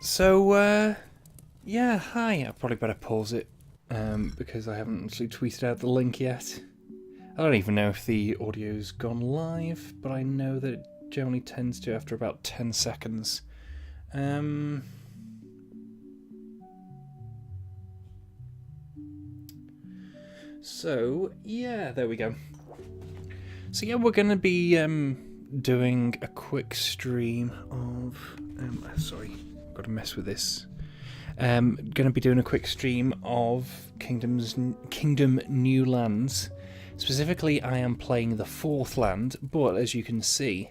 Yeah, hi. I probably better pause it because I haven't actually tweeted out the link yet. I don't even know if the audio's gone live, but I know that it generally tends to after about 10 seconds. Yeah, there we go. So yeah, we're going to be doing a quick stream of... sorry, got to mess with this. Going to be doing a quick stream of Kingdom New Lands. Specifically, I am playing the fourth land, but as you can see,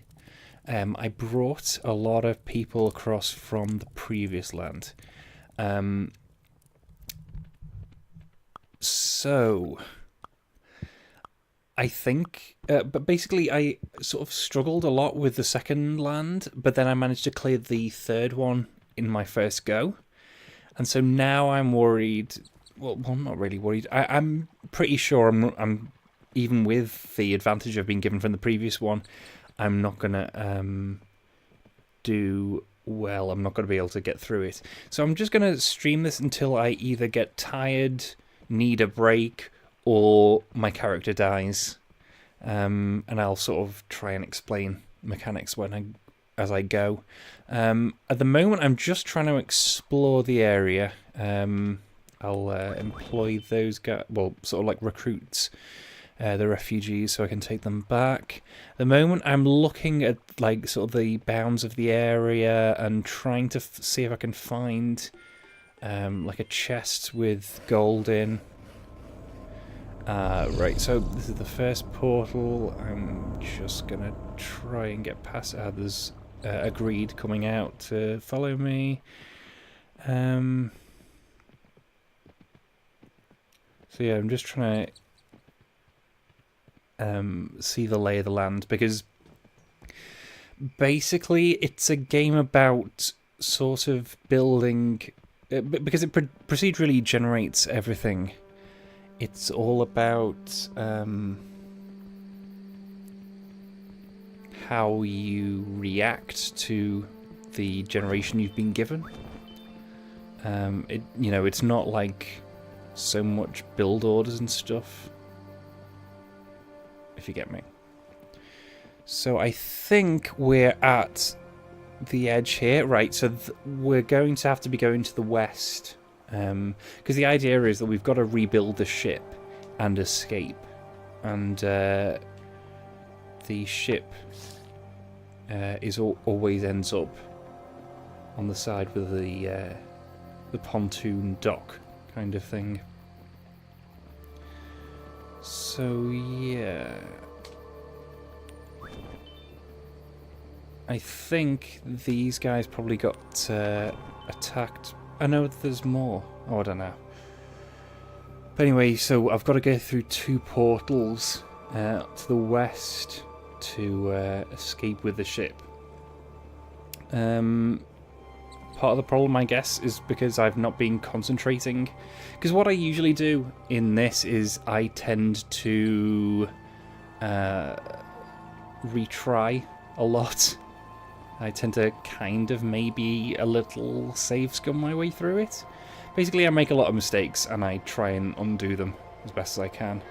I brought a lot of people across from the previous land. So I think, but basically I sort of struggled a lot with the second land, but then I managed to clear the third one in my first go. And so now I'm worried. Well, I'm not really worried. I'm pretty sure I'm even with the advantage I've been given from the previous one, I'm not gonna do well. I'm not gonna be able to get through it. So I'm just gonna stream this until I either get tired, need a break, or my character dies. And I'll sort of try and explain mechanics as I go. At the moment, I'm just trying to explore the area. I'll employ those guys, well, sort of like recruits the refugees so I can take them back. At the moment, I'm looking at like sort of the bounds of the area and trying to see if I can find like a chest with gold in. Right, so this is the first portal. I'm just gonna try and get past others. Agreed coming out to follow me. So yeah, I'm just trying to see the lay of the land, because basically it's a game about sort of building, because it procedurally generates everything. It's all about how you react to the generation you've been given. It's not like so much build orders and stuff, if you get me. So I think we're at the edge here, right? So we're going to have to be going to the west, because the idea is that we've got to rebuild the ship and escape, and the ship always ends up on the side with the pontoon dock kind of thing. So yeah, I think these guys probably got attacked. I know there's more. Oh, I don't know. But anyway, so I've got to go through two portals to the west to escape with the ship. Part of the problem, I guess, is because I've not been concentrating. Because what I usually do in this is I tend to retry a lot. I tend to kind of maybe a little save scum my way through it. Basically, I make a lot of mistakes and I try and undo them as best as I can.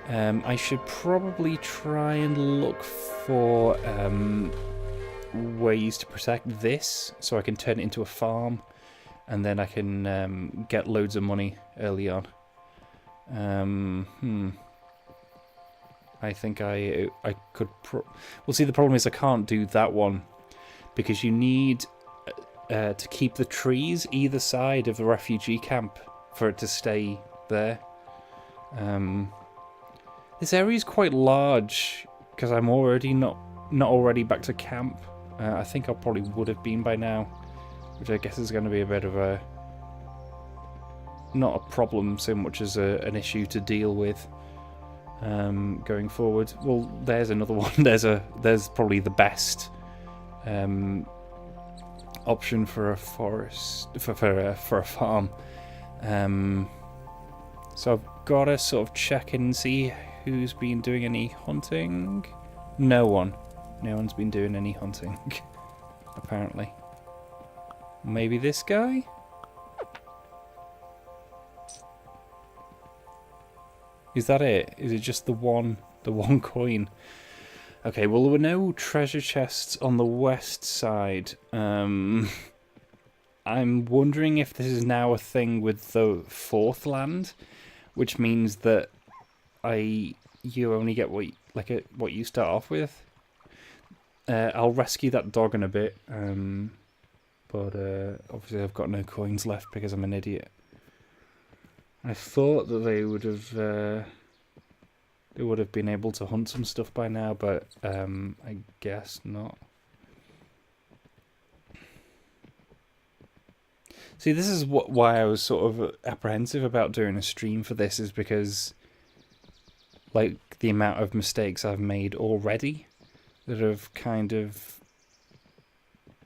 I should probably try and look for ways to protect this so I can turn it into a farm, and then I can get loads of money early on. I think I could... Well, see, the problem is I can't do that one because you need to keep the trees either side of the refugee camp for it to stay there. This area is quite large because I'm already not already back to camp. I think I probably would have been by now, which I guess is going to be a bit of a... not a problem so much as an issue to deal with going forward. Well, there's another one. There's probably the best option for a forest for a farm. So I've got to sort of check in and see who's been doing any hunting. No one's been doing any hunting apparently. Maybe this guy? Is that it? Is it just the one coin? Okay, well, there were no treasure chests on the west side. I'm wondering if this is now a thing with the fourth land, which means that you only get what you start off with. I'll rescue that dog in a bit, but obviously I've got no coins left because I'm an idiot. I thought that they would have been able to hunt some stuff by now, but I guess not. See, this is why I was sort of apprehensive about doing a stream for this, is because like the amount of mistakes I've made already that have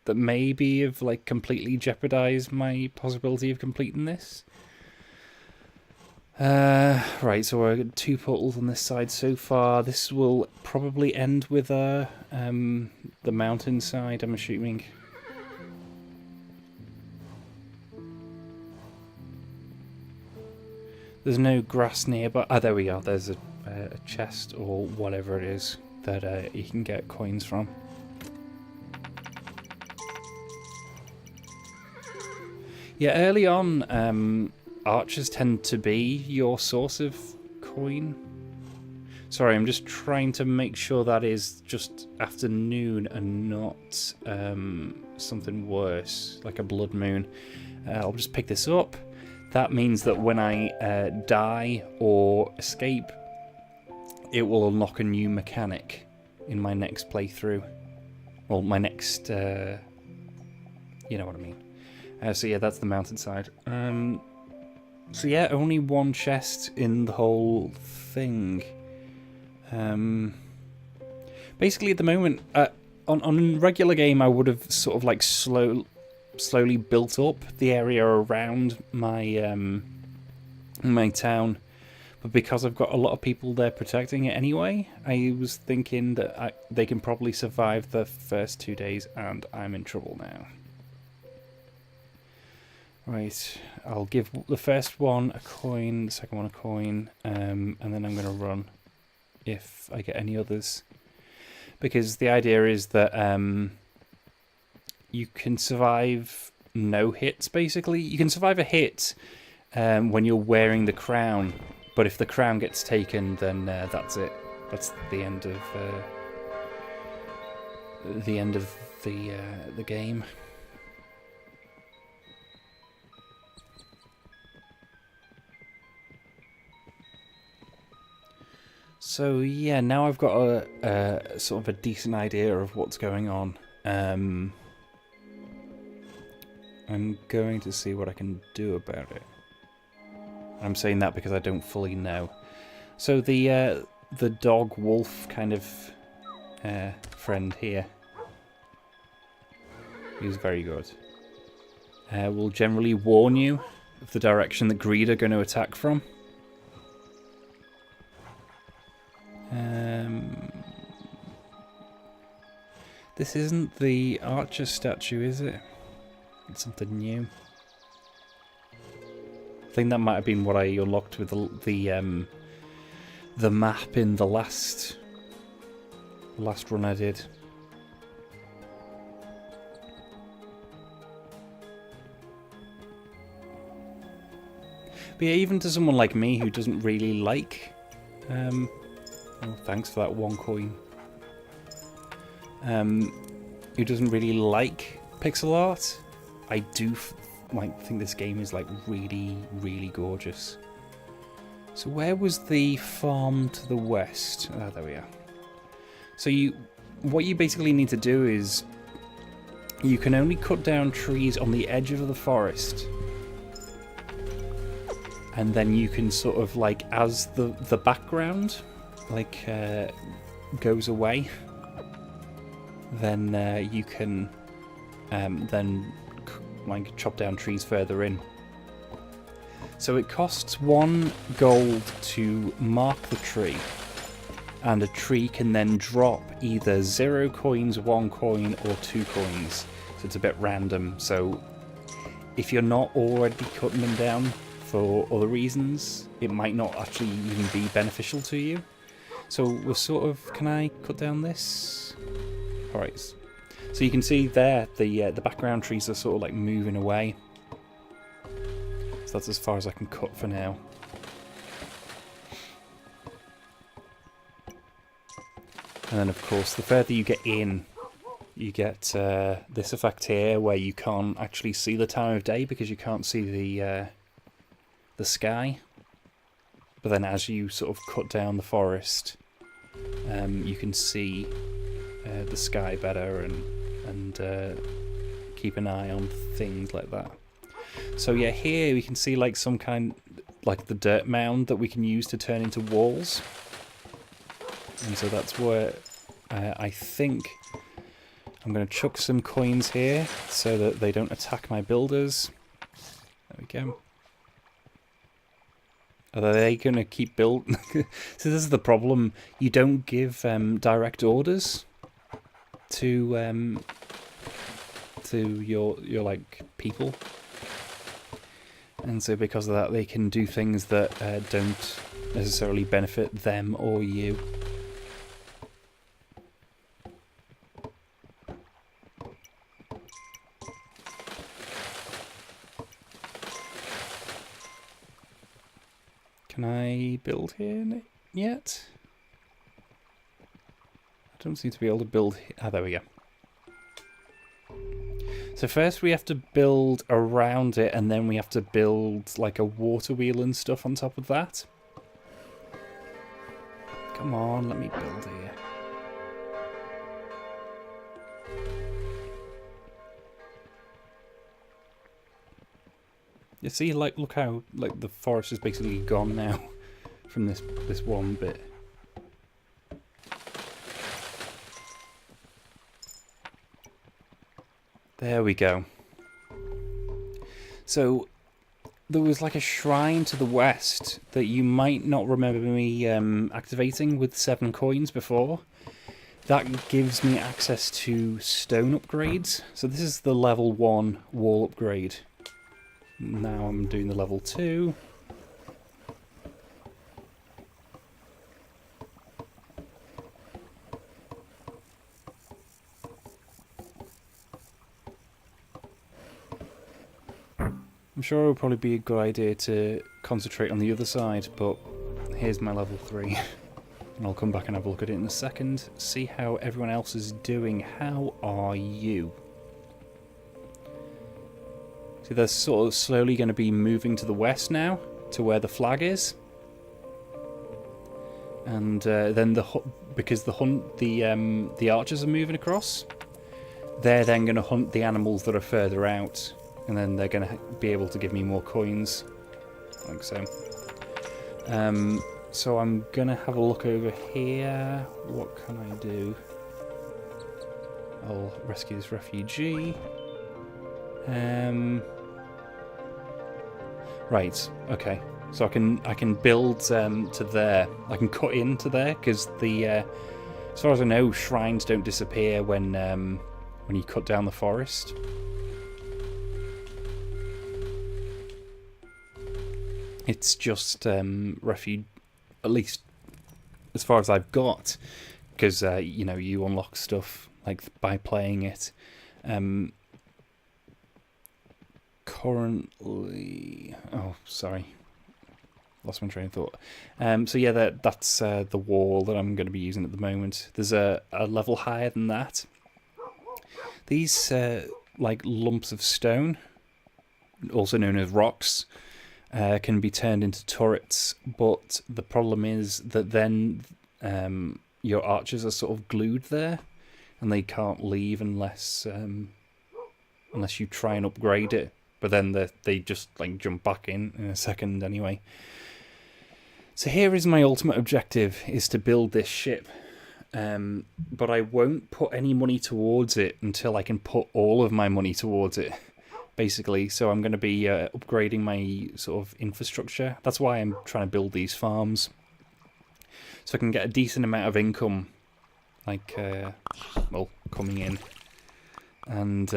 that maybe have like completely jeopardized my possibility of completing this. Right, so I've got 2 portals on this side so far. This will probably end with the mountain side, I'm assuming. There's no grass nearby. Ah, there we are. There's a chest or whatever it is that you can get coins from. Yeah, early on, archers tend to be your source of coin. Sorry, I'm just trying to make sure that is just afternoon and not something worse, like a blood moon. I'll just pick this up. That means that when I die or escape, it will unlock a new mechanic in my next playthrough. Well, my next... you know what I mean. So yeah, that's the mountainside. So yeah, only 1 chest in the whole thing. Basically, at the moment, on a regular game, I would have sort of like slowly built up the area around my my town, but because I've got a lot of people there protecting it anyway, I was thinking that they can probably survive the first 2 days, and I'm in trouble now. Right, I'll give the first one a coin, the second one a coin, and then I'm going to run if I get any others. Because the idea is that you can survive no hits, basically. You can survive a hit when you're wearing the crown, but if the crown gets taken, then that's it. That's the end of the game. So yeah, now I've got a sort of a decent idea of what's going on. I'm going to see what I can do about it. I'm saying that because I don't fully know. So the dog wolf kind of friend here, he's very good. Will generally warn you of the direction the greed are going to attack from. This isn't the archer statue, is it? It's something new. I think that might have been what I unlocked with the map in the last run I did. But yeah, even to someone like me who doesn't really like oh, thanks for that 1 coin. Who doesn't really like pixel art, I do think this game is like really, really gorgeous. So where was the farm to the west? Oh, there we are. So what you basically need to do is you can only cut down trees on the edge of the forest, and then you can sort of like, as the background like goes away, then you can then like chop down trees further in. So it costs 1 gold to mark the tree, and a tree can then drop either 0 coins, 1 coin, or 2 coins. So it's a bit random. So if you're not already cutting them down for other reasons, it might not actually even be beneficial to you. So we're sort of... Can I cut down this? Alright. So you can see there, the background trees are sort of like moving away. So that's as far as I can cut for now. And then, of course, the further you get in, you get this effect here where you can't actually see the time of day because you can't see the sky. But then as you sort of cut down the forest, you can see the sky better and keep an eye on things like that. So yeah, here we can see like some kind, like the dirt mound that we can use to turn into walls. And so that's where I think I'm going to chuck some coins here so that they don't attack my builders. There we go. Are they going to keep building? So this is the problem. You don't give direct orders to your like people, and so because of that, they can do things that don't necessarily benefit them or you. Can I build here yet? I don't seem to be able to build... Ah, there we go. So first we have to build around it, and then we have to build like a water wheel and stuff on top of that. Come on, let me build here. You see, like, look how like the forest is basically gone now from this one bit. There we go. So there was like a shrine to the west that you might not remember me activating with 7 coins before. That gives me access to stone upgrades. So this is the level 1 wall upgrade. Now I'm doing the level 2. I'm sure it would probably be a good idea to concentrate on the other side, but here's my level 3. And I'll come back and have a look at it in a second, see how everyone else is doing. How are you? See, they're sort of slowly going to be moving to the west now, to where the flag is. And then because the archers are moving across, they're then going to hunt the animals that are further out, and then they're going to be able to give me more coins, like so. So I'm going to have a look over here. What can I do? I'll rescue this refugee. Right, okay. So I can build to there. I can cut into there because as far as I know, shrines don't disappear when you cut down the forest. It's just refuge, at least as far as I've got, because you know, you unlock stuff like by playing it. Currently, oh sorry, lost my train of thought. So yeah, that's the wall that I'm going to be using at the moment. There's a level higher than that. These like lumps of stone, also known as rocks, can be turned into turrets, but the problem is that then your archers are sort of glued there, and they can't leave unless you try and upgrade it. But then they just like jump back in a second anyway. So here is my ultimate objective, is to build this ship. But I won't put any money towards it until I can put all of my money towards it, basically. So I'm going to be upgrading my sort of infrastructure. That's why I'm trying to build these farms, so I can get a decent amount of income, like, well, coming in. And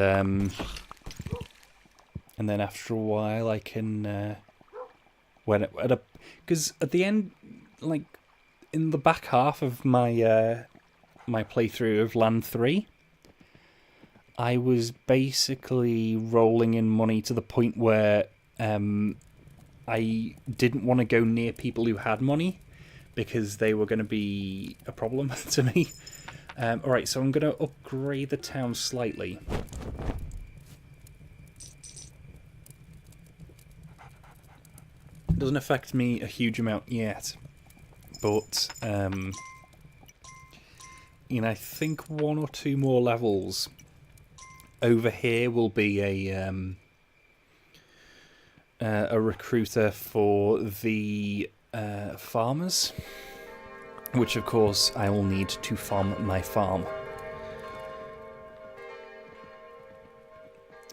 and then after a while I can because at the end, like in the back half of my my playthrough of Land 3, I was basically rolling in money to the point where I didn't want to go near people who had money because they were going to be a problem to me. Alright, so I'm going to upgrade the town slightly. It doesn't affect me a huge amount yet, but in I think 1 or 2 more levels, over here will be a recruiter for the farmers, which of course I will need to farm my farm.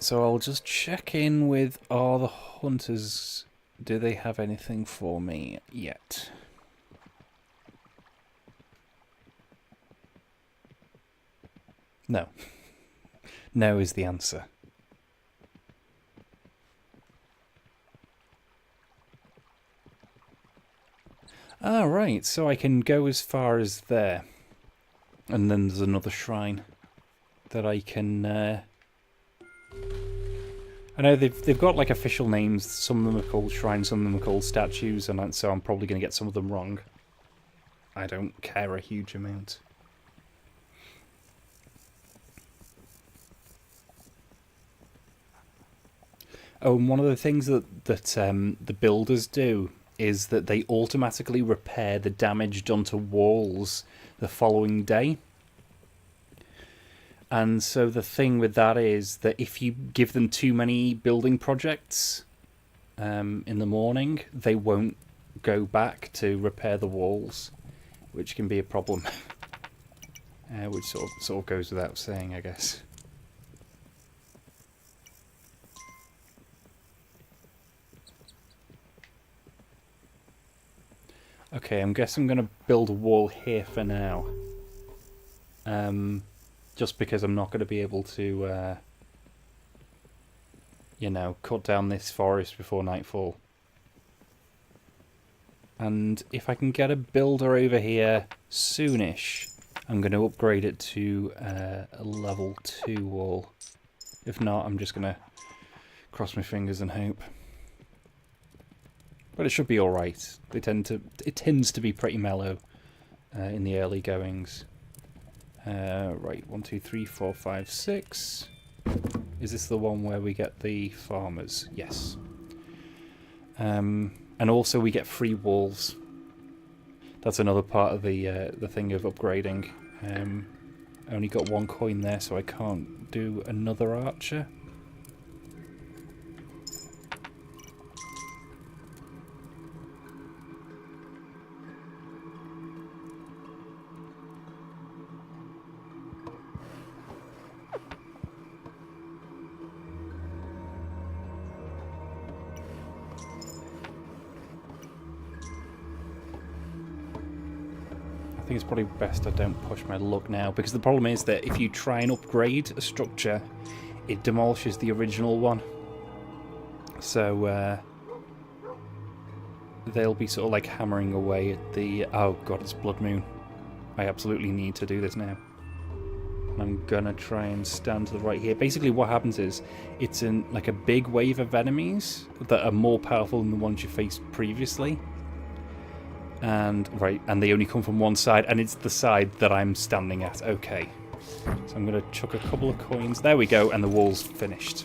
So I'll just check in with, are the hunters, do they have anything for me yet? No. No is the answer. Ah, right, so I can go as far as there. And then there's another shrine that I can... I know they've got like official names. Some of them are called shrines, some of them are called statues, and so I'm probably going to get some of them wrong. I don't care a huge amount. Oh, and one of the things that the builders do is that they automatically repair the damage done to walls the following day. And so the thing with that is that if you give them too many building projects in the morning, they won't go back to repair the walls, which can be a problem. Which sort of goes without saying, I guess. Okay, I guess I'm going to build a wall here for now. Just because I'm not going to be able to, you know, cut down this forest before nightfall. And if I can get a builder over here soonish, I'm going to upgrade it to a level 2 wall. If not, I'm just going to cross my fingers and hope. But it should be alright. It tends to be pretty mellow in the early goings. Right, 1, 2, 3, 4, 5, 6. Is this the one where we get the farmers? Yes. And also we get free walls. That's another part of the thing of upgrading. I only got 1 coin there, so I can't do another archer. I think it's probably best I don't push my luck now, because the problem is that if you try and upgrade a structure, it demolishes the original one. So they'll be sort of like hammering away at the... Oh god, it's Blood Moon. I absolutely need to do this now. I'm gonna try and stand to the right here. Basically what happens is, it's in like a big wave of enemies that are more powerful than the ones you faced previously. And they only come from one side, and it's the side that I'm standing at. Okay. So I'm going to chuck a couple of coins. There we go, and the wall's finished.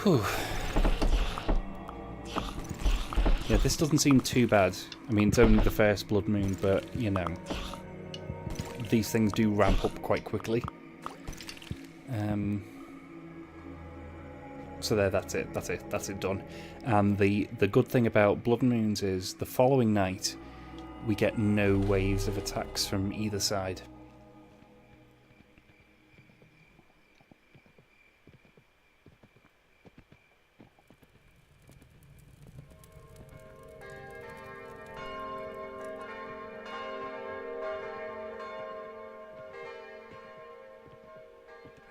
Whew. Yeah, this doesn't seem too bad. I mean, it's only the first Blood Moon, but, you know, these things do ramp up quite quickly. So there, that's it done. And the good thing about Blood Moons is the following night we get no waves of attacks from either side.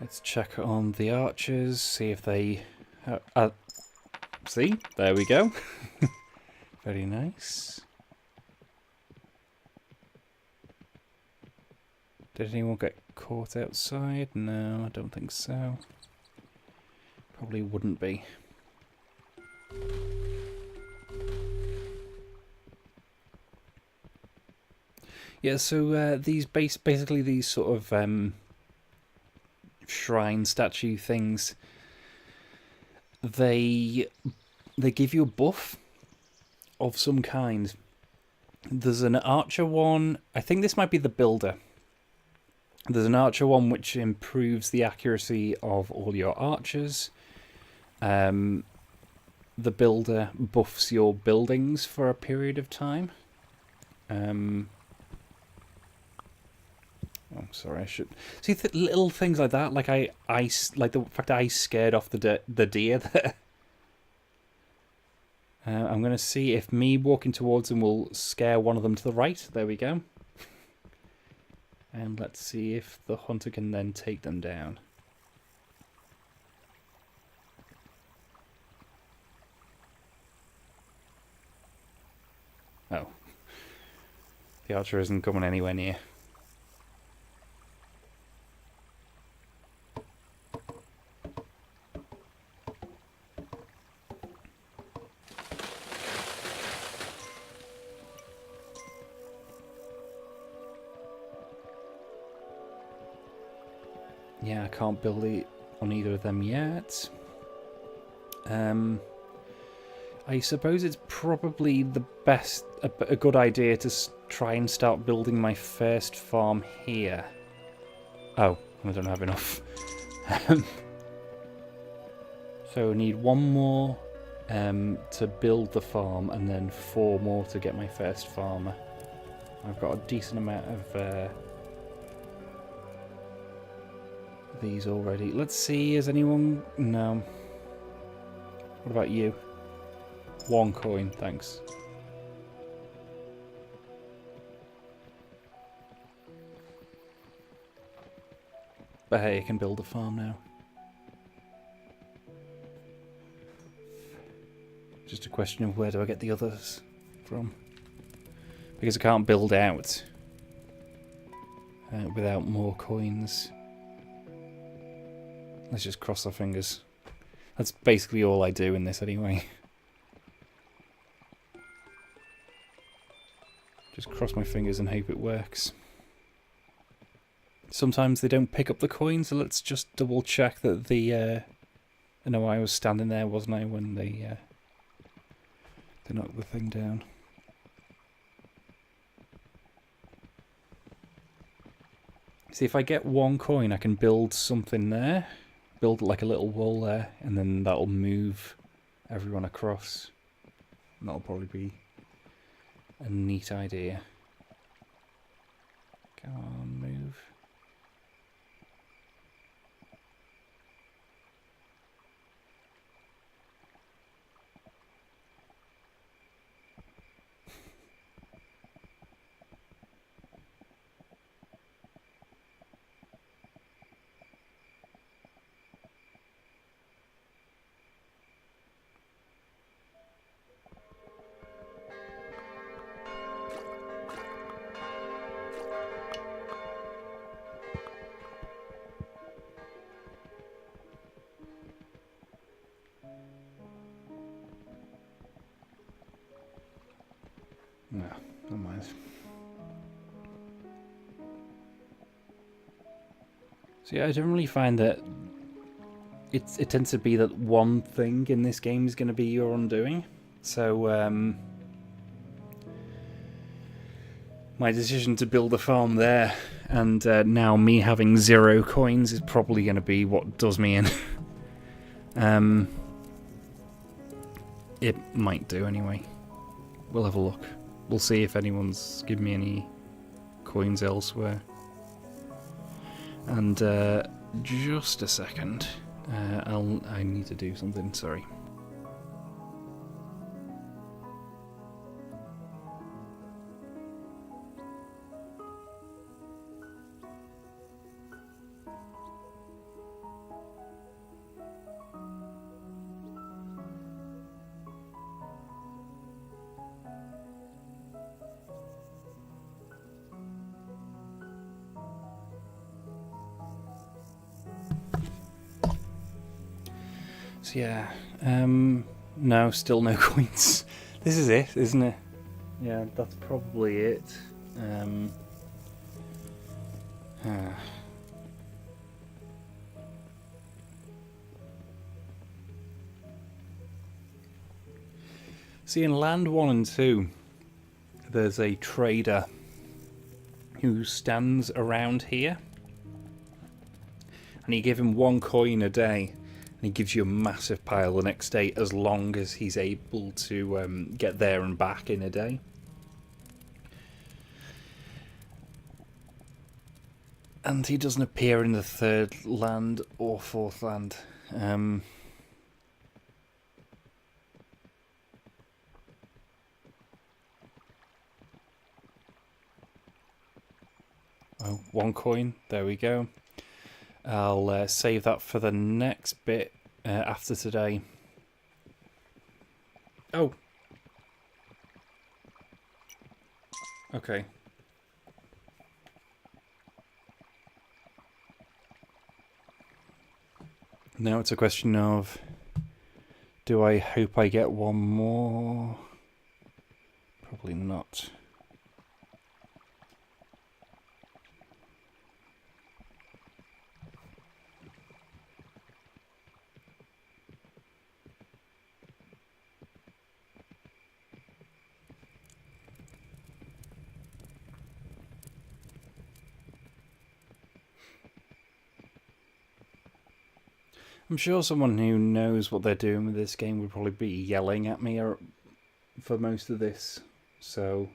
Let's check on the archers, see if they... see? There we go. Very nice. Did anyone get caught outside? No, I don't think so. Probably wouldn't be. Yeah, so these basically these sort of shrine statue things, they give you a buff of some kind. There's an archer one. I think this might be the builder. There's an archer one which improves the accuracy of all your archers. The builder buffs your buildings for a period of time. Oh, sorry, I should see little things like that. Like I like the fact that I scared off the deer there. I'm gonna see if me walking towards them will scare one of them to the right. There we go. And let's see if the hunter can then take them down. Oh. The archer isn't coming anywhere near. Yeah, I can't build it on either of them yet. I suppose it's probably the best, a good idea to try and start building my first farm here. Oh, I don't have enough. So I need one more to build the farm, and then 4 more to get my first farmer. I've got a decent amount of these already. Let's see, is anyone... No. What about you? 1 coin, thanks. But hey, I can build a farm now. Just a question of where do I get the others from? Because I can't build out without more coins. Let's just cross our fingers. That's basically all I do in this anyway. Just cross my fingers and hope it works. Sometimes they don't pick up the coins, so let's just double check that the... I know I was standing there, wasn't I, when they knocked the thing down. See, if I get 1 coin, I can build something there. Build like a little wall there, and then that'll move everyone across. And that'll probably be a neat idea. Come on, move. No, never mind. So yeah, I generally find that it tends to be that one thing in this game is going to be your undoing. So my decision to build a farm there, and now me having 0 coins is probably going to be what does me in. It might do anyway. We'll have a look. We'll see if anyone's given me any coins elsewhere. And just a second. I need to do something, sorry. So yeah, no, still no coins. This is it, isn't it? Yeah, that's probably it. See, in Land 1 and 2, there's a trader who stands around here, and you give him 1 coin a day, and he gives you a massive pile the next day as long as he's able to get there and back in a day. And he doesn't appear in the 3rd land or 4th land. Oh, 1 coin. There we go. I'll save that for the next bit after today. Oh. Okay. Now it's a question of, do I hope I get 1 more? Probably not. I'm sure someone who knows what they're doing with this game would probably be yelling at me for most of this. So,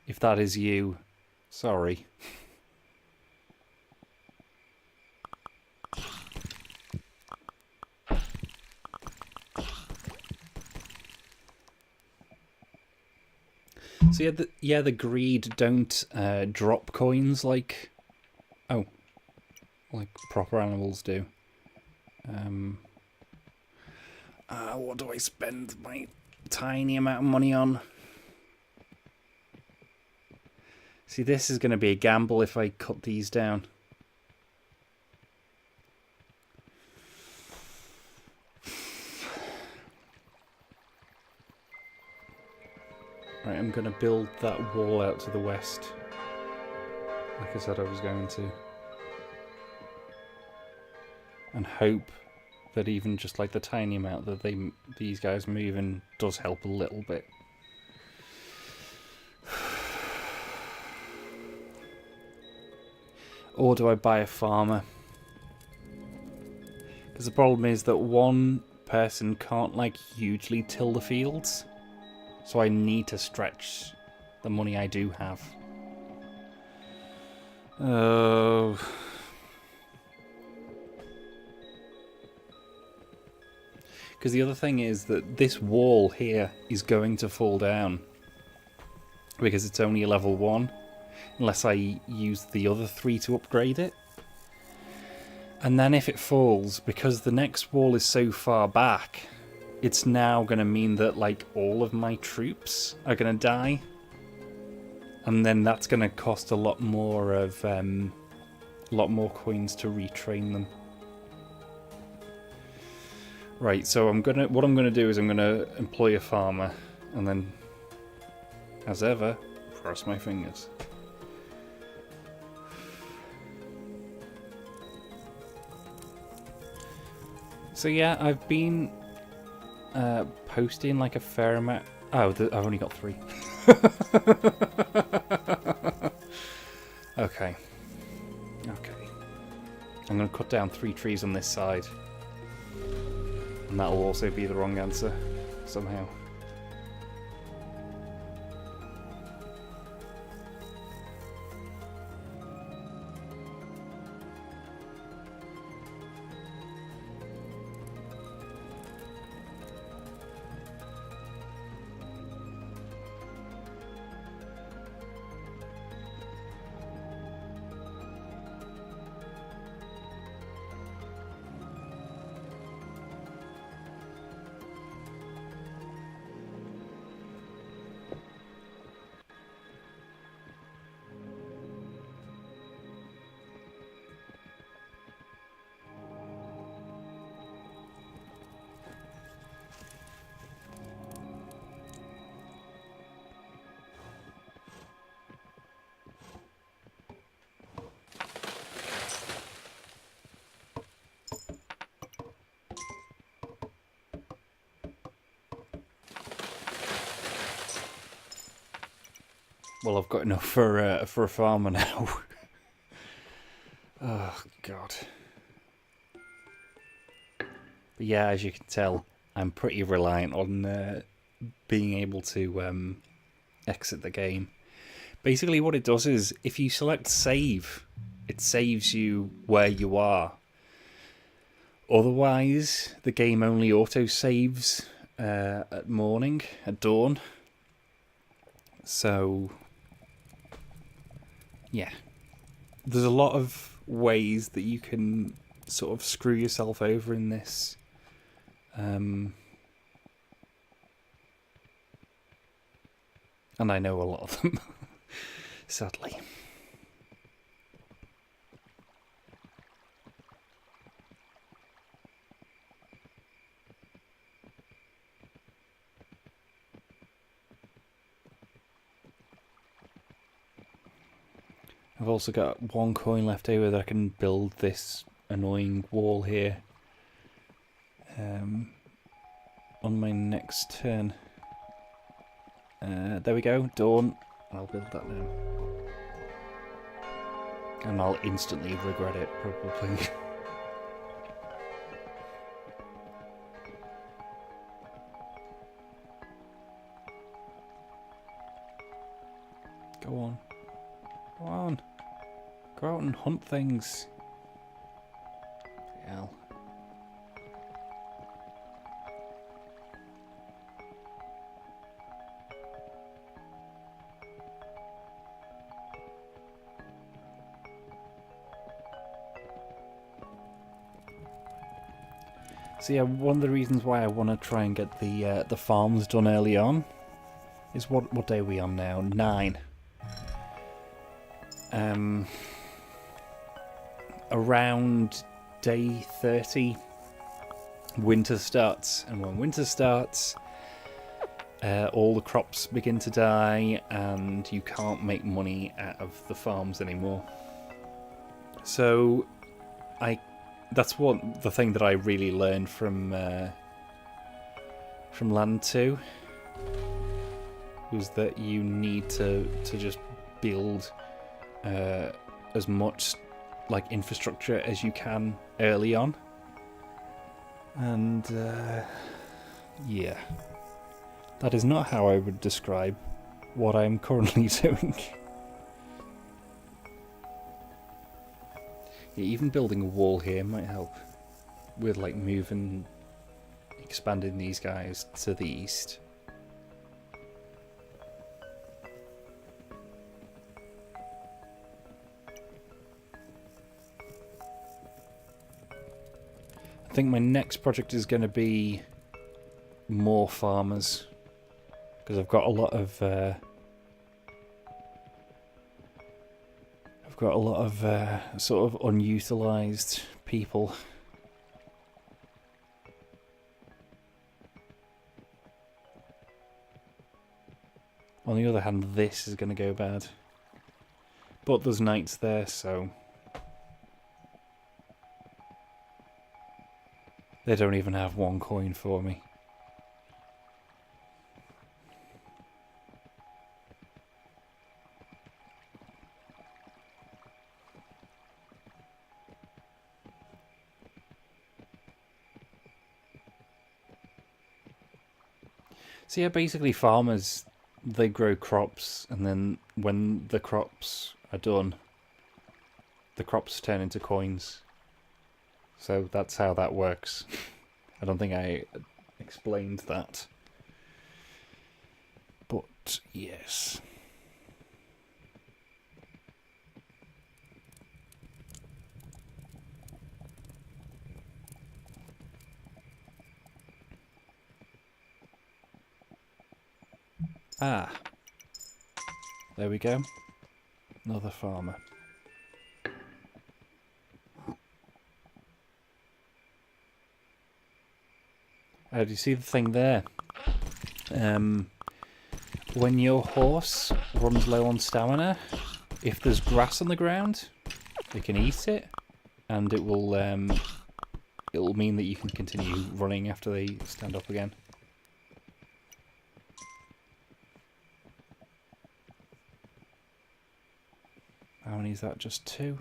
if that is you, sorry. So the greed don't drop coins like proper animals do. What do I spend my tiny amount of money on? See, this is going to be a gamble if I cut these down. Right, I'm going to build that wall out to the west, like I said I was going to. And hope that even just like the tiny amount that these guys move in does help a little bit. Or do I buy a farmer? Because the problem is that 1 person can't like hugely till the fields, so I need to stretch the money I do have. Oh. Because the other thing is that this wall here is going to fall down because it's only a level 1, unless I use the other 3 to upgrade it. And then if it falls, because the next wall is so far back, it's now going to mean that like all of my troops are going to die, and then that's going to cost a lot more coins to retrain them. Right, so what I'm gonna do is I'm gonna employ a farmer, and then, as ever, cross my fingers. So yeah, I've been posting like a fair amount. Oh, I've only got 3. Okay. I'm gonna cut down 3 trees on this side. And that'll also be the wrong answer, somehow. Well, I've got enough for a farmer now. Oh, God. But yeah, as you can tell, I'm pretty reliant on being able to exit the game. Basically what it does is, if you select save, it saves you where you are. Otherwise, the game only auto-saves at morning, at dawn. So, yeah. There's a lot of ways that you can sort of screw yourself over in this. And I know a lot of them, sadly. I've also got 1 coin left over that I can build this annoying wall here on my next turn. There we go, dawn. I'll build that now. And I'll instantly regret it, probably. Go on. Go on. Go out and hunt things. Hell. So yeah, one of the reasons why I want to try and get the farms done early on is what day are we on now? 9. Around day 30, winter starts, and when winter starts, all the crops begin to die, and you can't make money out of the farms anymore. So, that's the thing that I really learned from Land 2 was that you need to just build as much like infrastructure as you can early on, and yeah, that is not how I would describe what I'm currently doing. Yeah, even building a wall here might help with like expanding these guys to the east. I think my next project is going to be more farmers, because I've got a lot of sort of unutilized people. On the other hand, this is going to go bad, but there's knights there, so they don't even have 1 coin for me. So yeah, basically farmers, they grow crops, and then when the crops are done, the crops turn into coins. So that's how that works. I don't think I explained that. But yes. Ah. There we go. Another farmer. Do you see the thing there? When your horse runs low on stamina, if there's grass on the ground, it can eat it, and it will mean that you can continue running after they stand up again. How many is that? Just 2?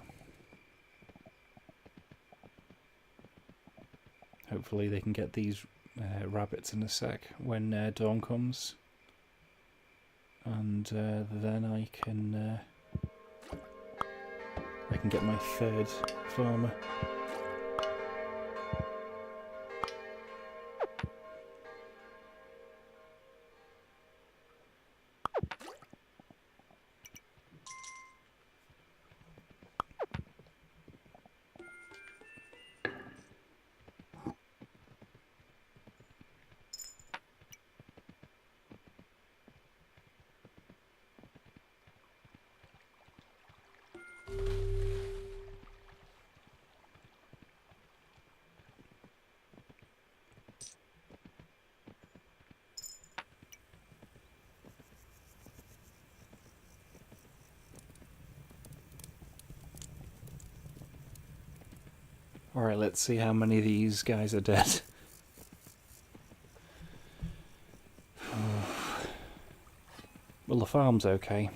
Hopefully they can get these rabbits in a sec when dawn comes. And then I can get my 3rd farmer. Alright, let's see how many of these guys are dead. Well, the farm's okay.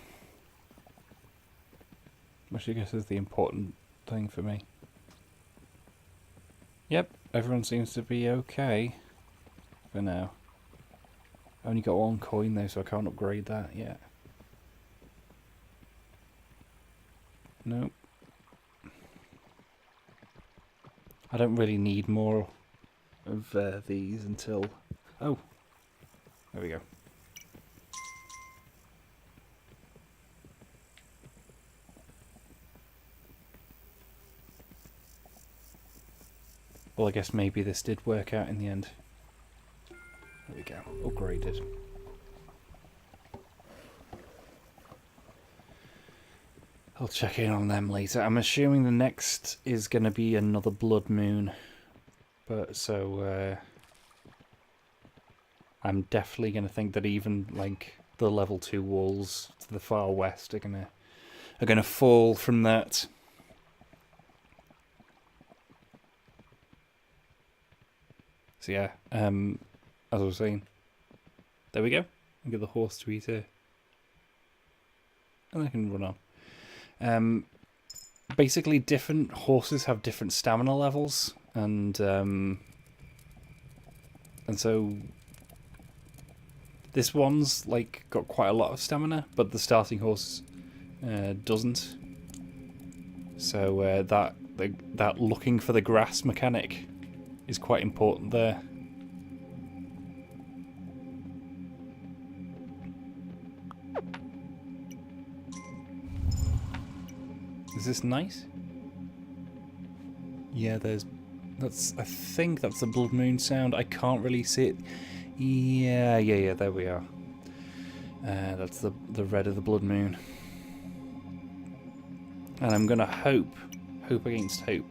Which I guess is the important thing for me. Yep, everyone seems to be okay for now. I only got 1 coin though, so I can't upgrade that yet. Nope. I don't really need more of these until... Oh! There we go. Well, I guess maybe this did work out in the end. There we go. Upgraded. I'll check in on them later. I'm assuming the next is going to be another blood moon. But so... I'm definitely going to think that even like the level 2 walls to the far west are gonna fall from that. So yeah, as I was saying, there we go. I'll get the horse to eat here, and I can run on. Basically, different horses have different stamina levels, and so this one's like got quite a lot of stamina, but the starting horse doesn't. So that looking for the grass mechanic is quite important there. Is this nice? Yeah, I think that's the blood moon sound. I can't really see it. Yeah, there we are. That's the red of the blood moon. And I'm gonna hope against hope.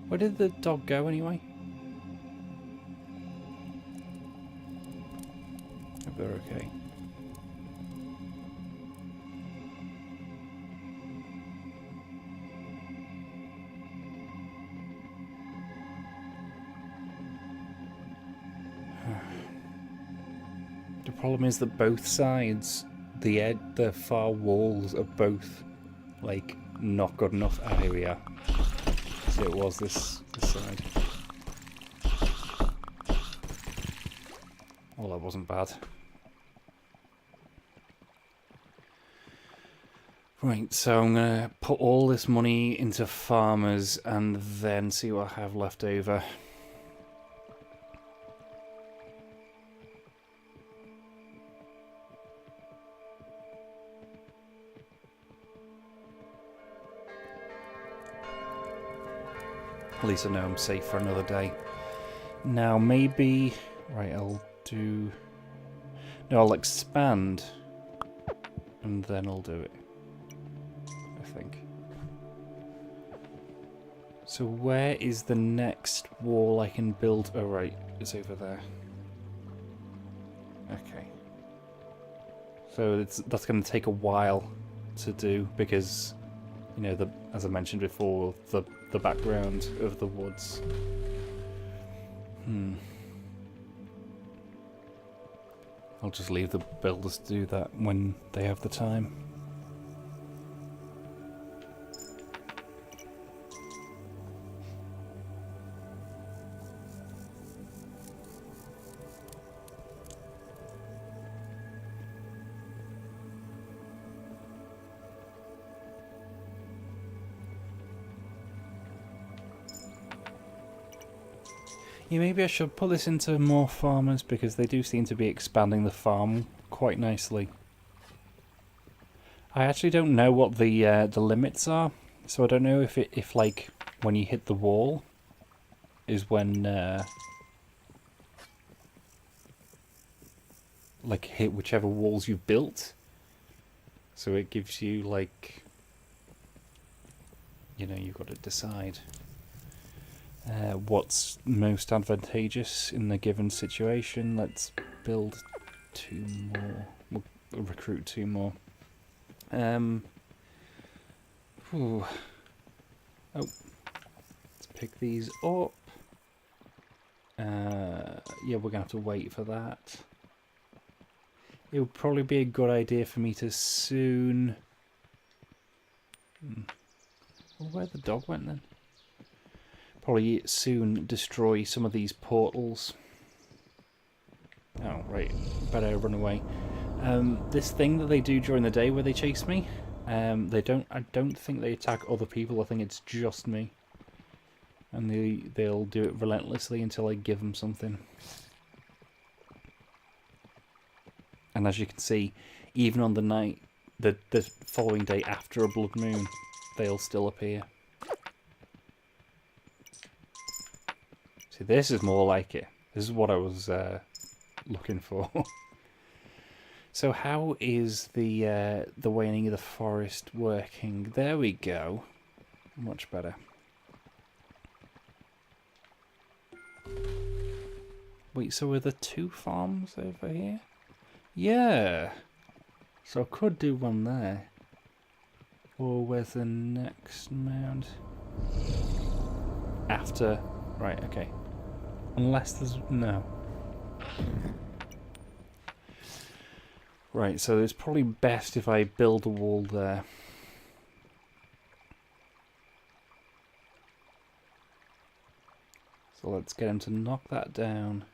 Where did the dog go anyway? Hope they're okay. The problem is that both sides, the far walls are both like not good enough. Ah, here we are. So it was this side. Well, that wasn't bad. Right, so I'm gonna put all this money into farmers and then see what I have left over. At least I know I'm safe for another day. Now maybe... Right, I'll expand. And then I'll do it. I think. So where is the next wall I can build? Oh right, it's over there. Okay. So that's going to take a while to do because, you know, as I mentioned before, the background of the woods. I'll just leave the builders to do that when they have the time. Yeah, maybe I should put this into more farmers because they do seem to be expanding the farm quite nicely. I actually don't know what the limits are, so I don't know if like when you hit the wall is when like hit whichever walls you've built. So it gives you like, you know, you've got to decide what's most advantageous in the given situation. Let's build 2 more. We'll recruit 2 more. Oh, let's pick these up. Yeah, we're gonna have to wait for that. It would probably be a good idea for me to soon. Well, where the dog went then? Probably soon destroy some of these portals. Oh, right. Better run away. This thing that they do during the day where they chase me, I don't think they attack other people. I think it's just me. And they'll do it relentlessly until I give them something. And as you can see, even on the night, the following day after a blood moon, they'll still appear. See, this is more like it. This is what I was looking for. So how is the waning of the forest working? There we go. Much better. Wait, so are there 2 farms over here? Yeah. So I could do one there. Or where's the next mound? After. Right, okay. Unless there's... no. Right, so it's probably best if I build a wall there. So let's get him to knock that down.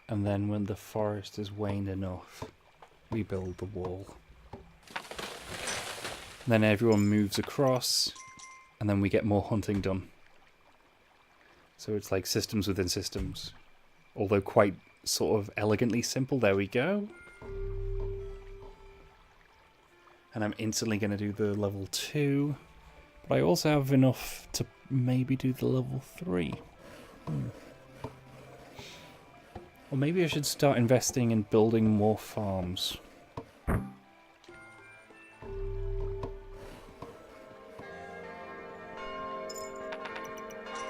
And then when the forest has waned enough, we build the wall. And then everyone moves across, and then we get more hunting done. So it's like systems within systems. Although quite sort of elegantly simple. There we go. And I'm instantly going to do the level 2. But I also have enough to maybe do the level 3. Or maybe I should start investing in building more farms. I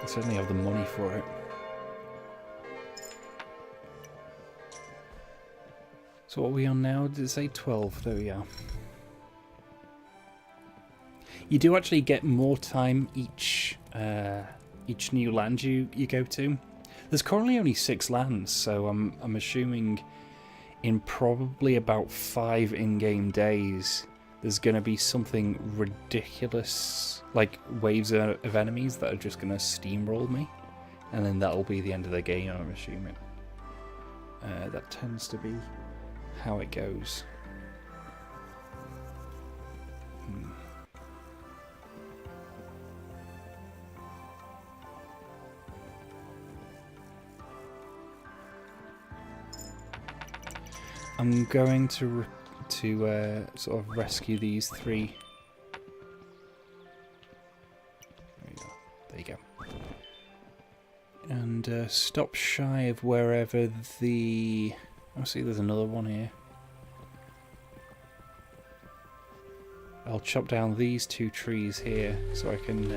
certainly have the money for it. So what are we on now? Did it say 12? There we are. You do actually get more time each new land you go to. There's currently only 6 lands, so I'm assuming in probably about 5 in-game days there's going to be something ridiculous, like waves of enemies that are just going to steamroll me, and then that'll be the end of the game, I'm assuming. That tends to be how it goes. I'm going to sort of rescue these 3. There you go. And stop shy of wherever the... oh, see, there's another one here. I'll chop down these 2 trees here so I can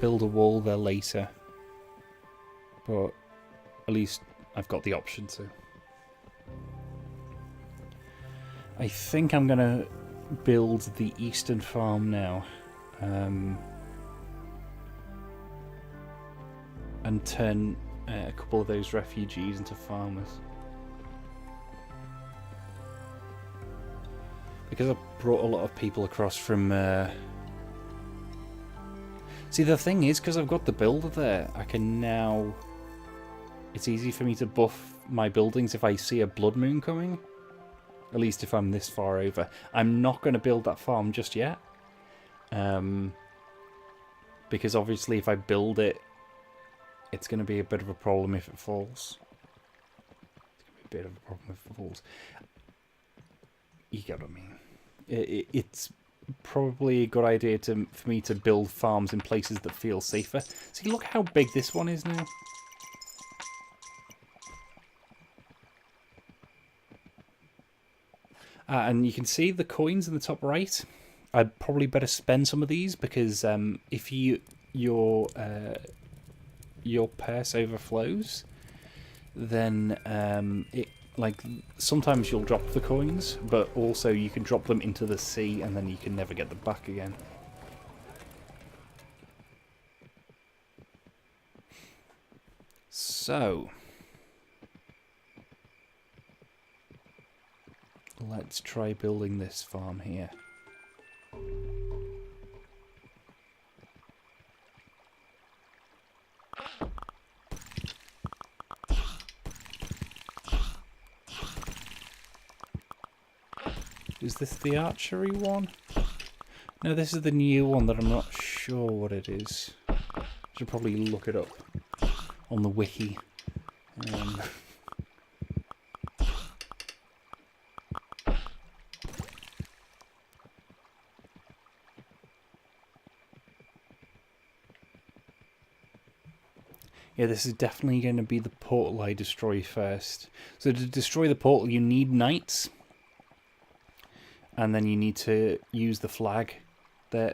build a wall there later. But at least I've got the option to. I think I'm going to build the eastern farm now. And turn a couple of those refugees into farmers. Because I brought a lot of people across from... See, the thing is, because I've got the builder there, I can now... it's easy for me to buff my buildings if I see a blood moon coming. At least if I'm this far over. I'm not going to build that farm just yet. Because obviously if I build it it's going to be a bit of a problem if it falls. It's going to be a bit of a problem if it falls. You get what I mean. It's probably a good idea for me to build farms in places that feel safer. See, look how big this one is now. And you can see the coins in the top right. I'd probably better spend some of these because if your purse overflows, then sometimes you'll drop the coins, but also you can drop them into the sea and then you can never get them back again. So let's try building this farm here. Is this the archery one? No, this is the new one that I'm not sure what it is. I should probably look it up on the wiki. Yeah, this is definitely going to be the portal I destroy first. So to destroy the portal, you need knights. And then you need to use the flag,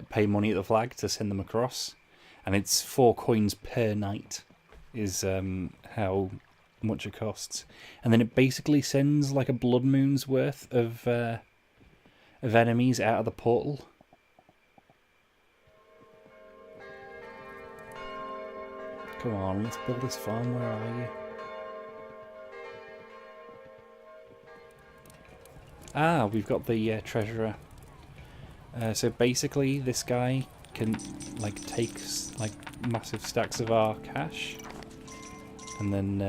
pay money at the flag to send them across. And it's 4 coins per knight is how much it costs. And then it basically sends like a blood moon's worth of enemies out of the portal. Come on, let's build this farm. Where are you? Ah, we've got the treasurer. So basically, this guy can take massive stacks of our cash, and then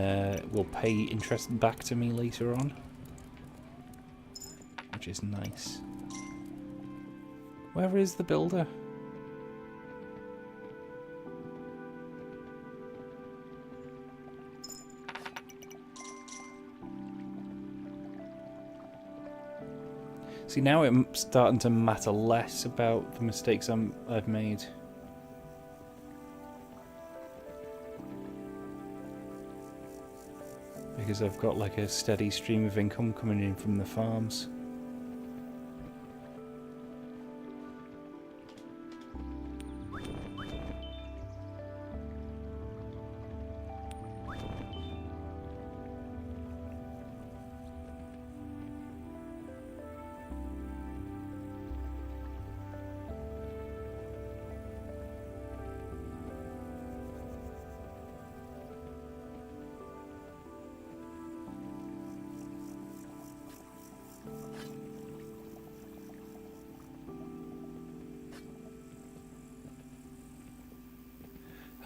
will pay interest back to me later on, which is nice. Where is the builder? See, now it's starting to matter less about the mistakes I've made. Because I've got like a steady stream of income coming in from the farms.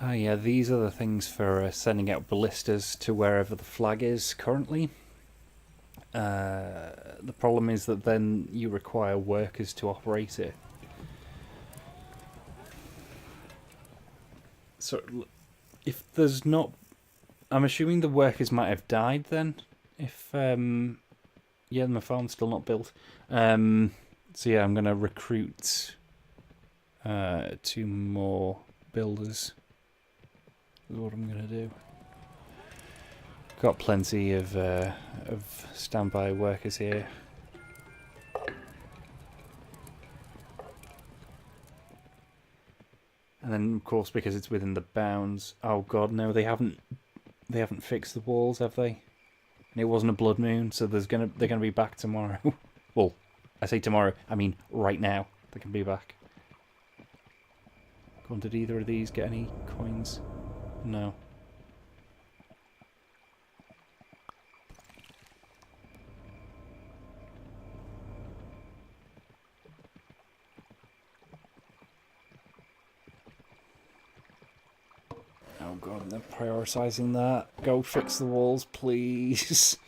Ah, yeah, these are the things for sending out ballistas to wherever the flag is currently. The problem is that then you require workers to operate it. So, if there's not... I'm assuming the workers might have died then. If, yeah, my farm's still not built. So yeah, I'm going to recruit 2 more builders. Is what I'm going to do. Got plenty of standby workers here. And then, of course, because it's within the bounds. Oh God, no! They haven't fixed the walls, have they? And it wasn't a blood moon, so they're gonna be back tomorrow. Well, I say tomorrow. I mean right now. They can be back. Go on, did either of these get any coins? No. Oh God, they're prioritizing that. Go fix the walls, please.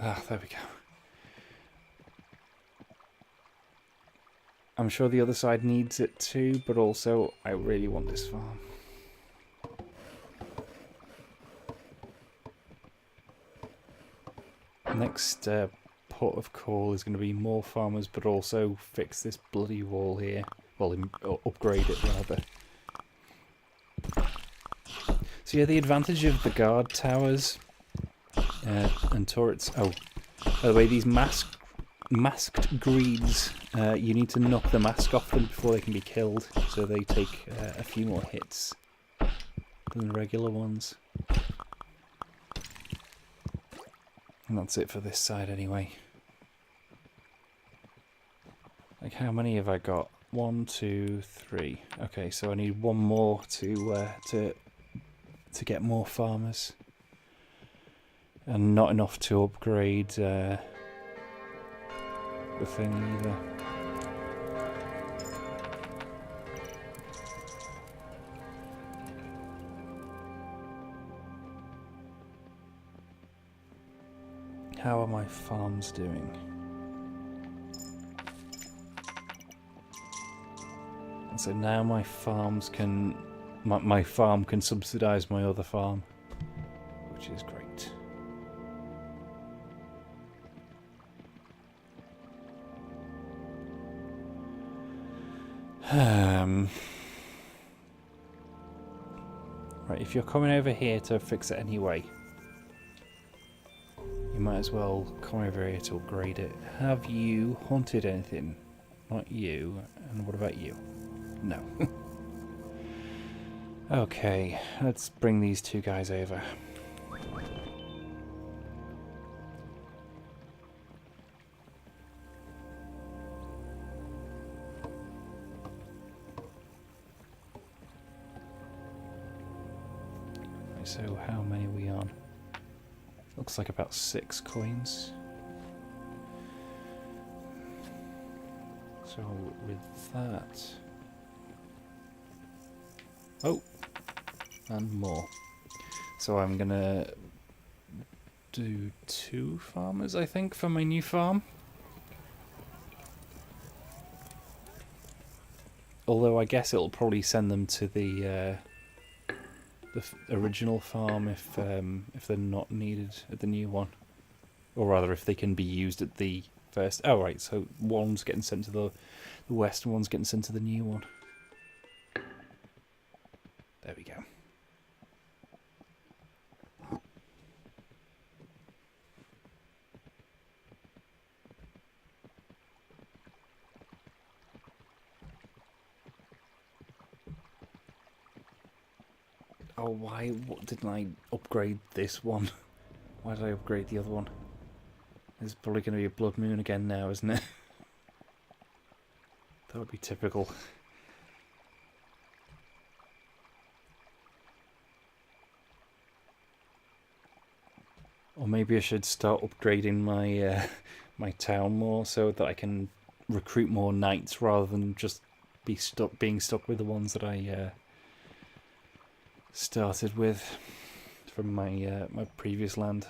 Ah, there we go. I'm sure the other side needs it too, but also I really want this farm. Next port of call is going to be more farmers, but also fix this bloody wall here. Well, or upgrade it rather. So yeah, the advantage of the guard towers and turrets. Oh, by the way, these masked greeds, you need to knock the mask off them before they can be killed, so they take a few more hits than the regular ones. And that's it for this side anyway. Like, how many have I got? 1, 2, 3. Okay, so I need one more to get more farmers, and not enough to upgrade the thing either. How are my farms doing? And so now my farms can, my farm can subsidise my other farm, which is great. Right, if you're coming over here to fix it anyway, you might as well come over here to upgrade it. Have you hunted anything? Not you. And what about you? No. Okay, let's bring these two guys over. So how many are we on? Looks like about 6 coins. So with that... Oh! And more. So I'm gonna do 2 farmers, I think, for my new farm. Although I guess it'll probably send them to the original farm if they're not needed at the new one, or rather if they can be used at the first. Oh right, so one's getting sent to the west and one's getting sent to the new one. There we go. Oh, what didn't I upgrade this one? Why did I upgrade the other one? There's probably going to be a blood moon again now, isn't it? That would be typical. Or maybe I should start upgrading my my town more so that I can recruit more knights rather than just being stuck with the ones that I started with from my my previous land.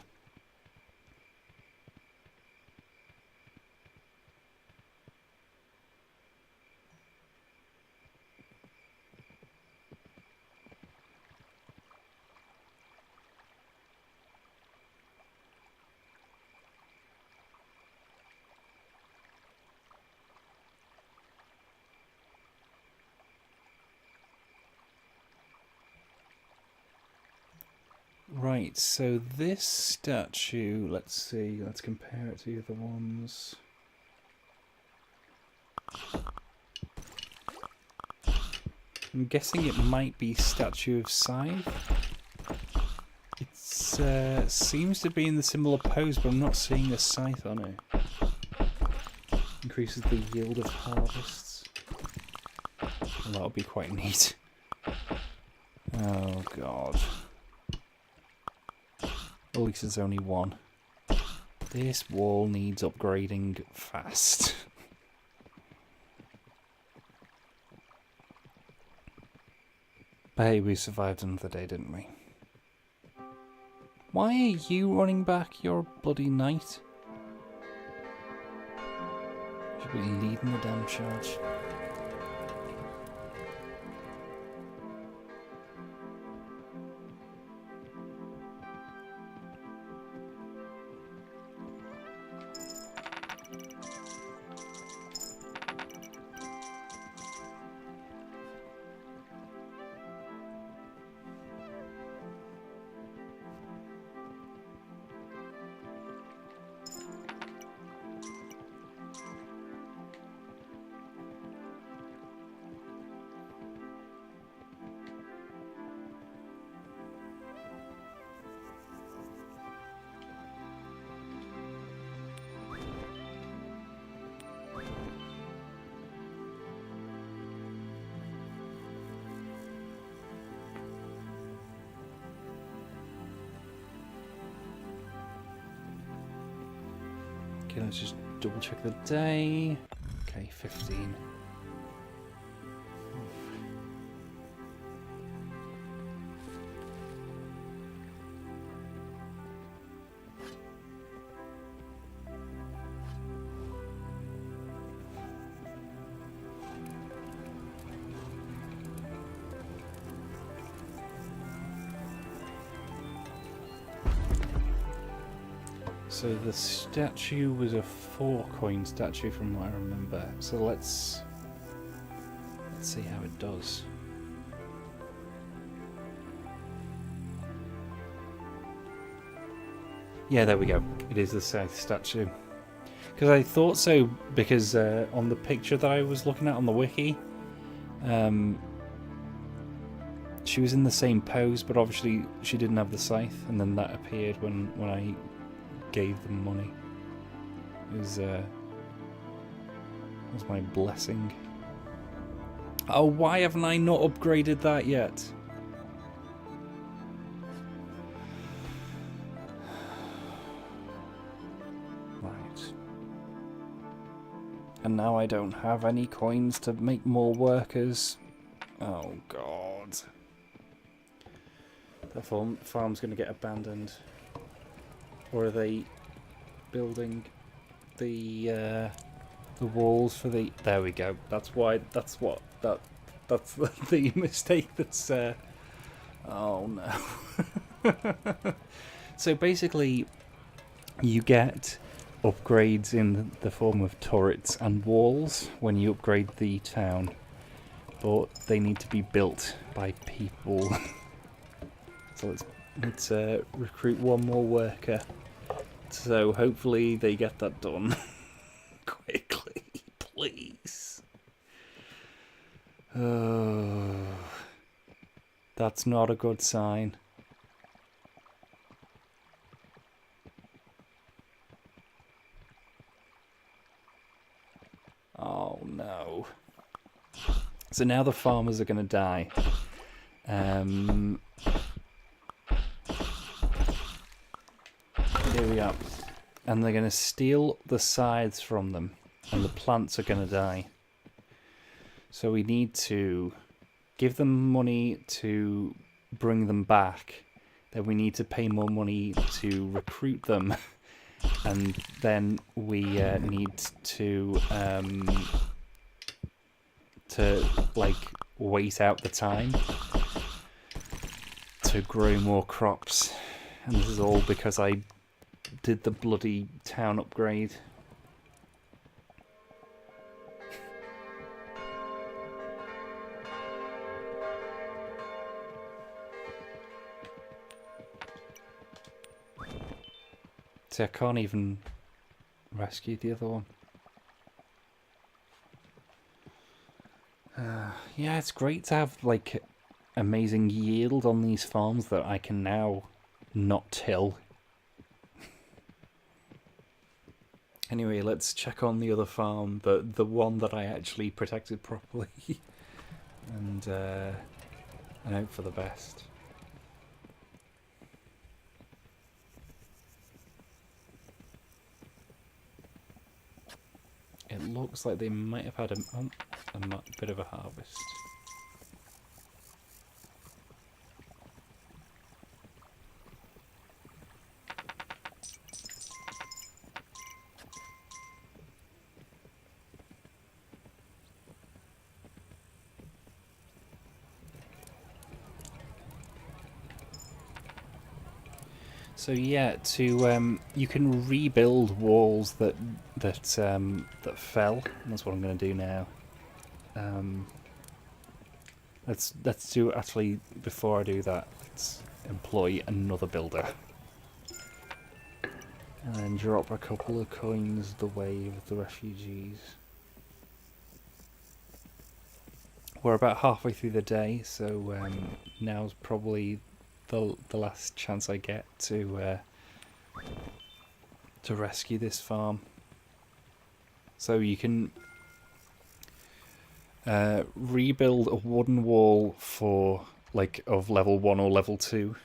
Right, so this statue, let's see, let's compare it to the other ones. I'm guessing it might be Statue of Scythe. It seems to be in the similar pose, but I'm not seeing a scythe on it. Increases the yield of harvests. Well, that'll be quite neat. Oh god. At least there's only one. This wall needs upgrading fast. But hey, we survived another day, didn't we? Why are you running back? You're a bloody knight. You should We're leading the damn charge. Okay, let's just double check the day. Okay, 15. So the statue was a 4-coin statue from what I remember. So let's see how it does. Yeah, there we go. It is the South statue. Because I thought so, because on the picture that I was looking at on the wiki, she was in the same pose, but obviously she didn't have the scythe, and then that appeared when I gave them money. It was my blessing. Oh, why haven't I not upgraded that yet? Right. And now I don't have any coins to make more workers. Oh god. The farm's going to get abandoned. Or are they building the walls for the... There we go. That's the mistake that's... Oh no. So basically, you get upgrades in the form of turrets and walls when you upgrade the town. But they need to be built by people. So let's recruit one more worker. So hopefully they get that done quickly, please. Oh, that's not a good sign. Oh no. So now the farmers are going to die. Here we are. And they're going to steal the scythes from them. And the plants are going to die. So we need to give them money to bring them back. Then we need to pay more money to recruit them. And then we need to like wait out the time to grow more crops. And this is all because I did the bloody town upgrade. See, I can't even rescue the other one. Yeah, it's great to have like amazing yield on these farms that I can now not till. Anyway, let's check on the other farm, the one that I actually protected properly, and hope for the best. It looks like they might have had a bit of a harvest. So yeah, you can rebuild walls that fell. And that's what I'm going to do now. Let's do actually before I do that. Let's employ another builder, and then drop a couple of coins the way of the refugees. We're about halfway through the day, so now's probably the last chance I get to rescue this farm. So you can rebuild a wooden wall for of level 1 or level 2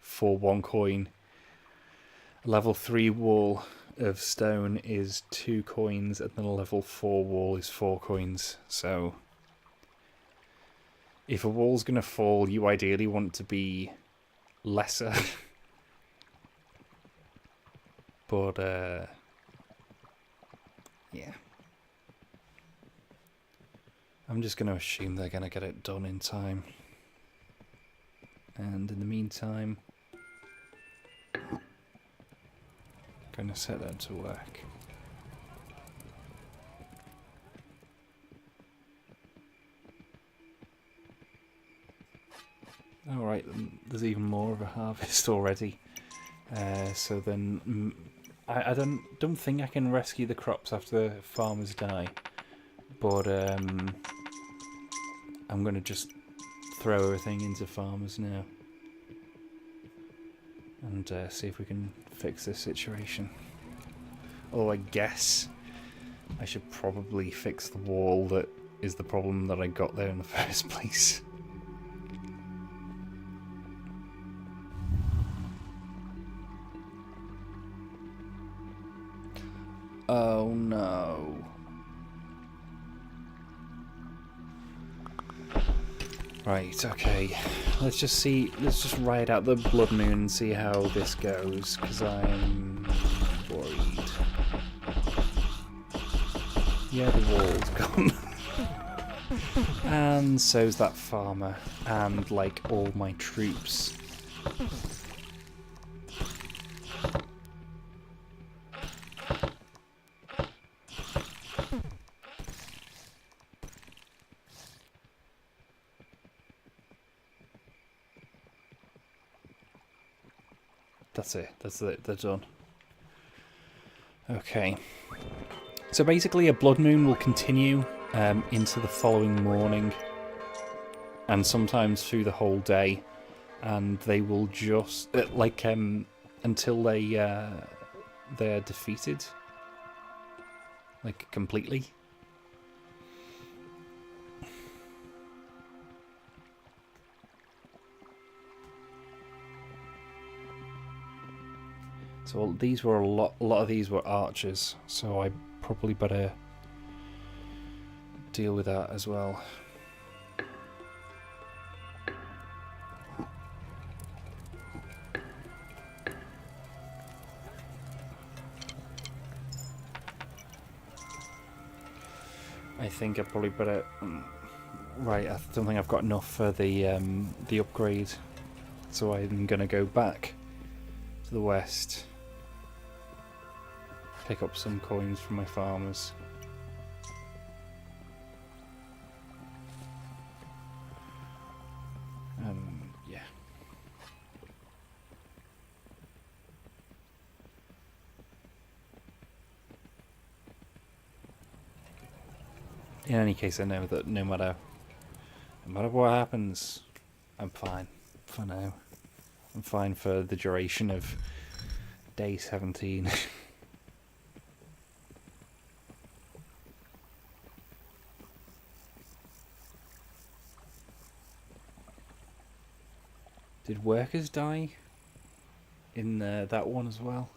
for 1 coin. A level 3 wall of stone is 2 coins, and then a level 4 wall is 4 coins. So if a wall's going to fall, you ideally want it to be lesser. But yeah. I'm just going to assume they're going to get it done in time. And in the meantime, I'm going to set that to work. Alright, there's even more of a harvest already. So then, I don't think I can rescue the crops after farmers die. But I'm going to just throw everything into farmers now. And see if we can fix this situation. Oh, I guess I should probably fix the wall that is the problem that I got there in the first place. Oh no. Right, okay. Let's just ride out the blood moon and see how this goes, because I'm worried. Yeah, the wall's gone. And so's that farmer, and all my troops. That's it. That's it. They're done. Okay. So basically a blood moon will continue into the following morning and sometimes through the whole day, and they will just until they're defeated completely. So these were a lot of these were archers, so I probably better deal with that as well. I think I probably better. Right, I don't think I've got enough for the upgrade, so I'm gonna go back to the west. Pick up some coins from my farmers. Yeah. In any case, I know that no matter what happens, I'm fine for now. I'm fine for the duration of day 17. Did workers die in that one as well?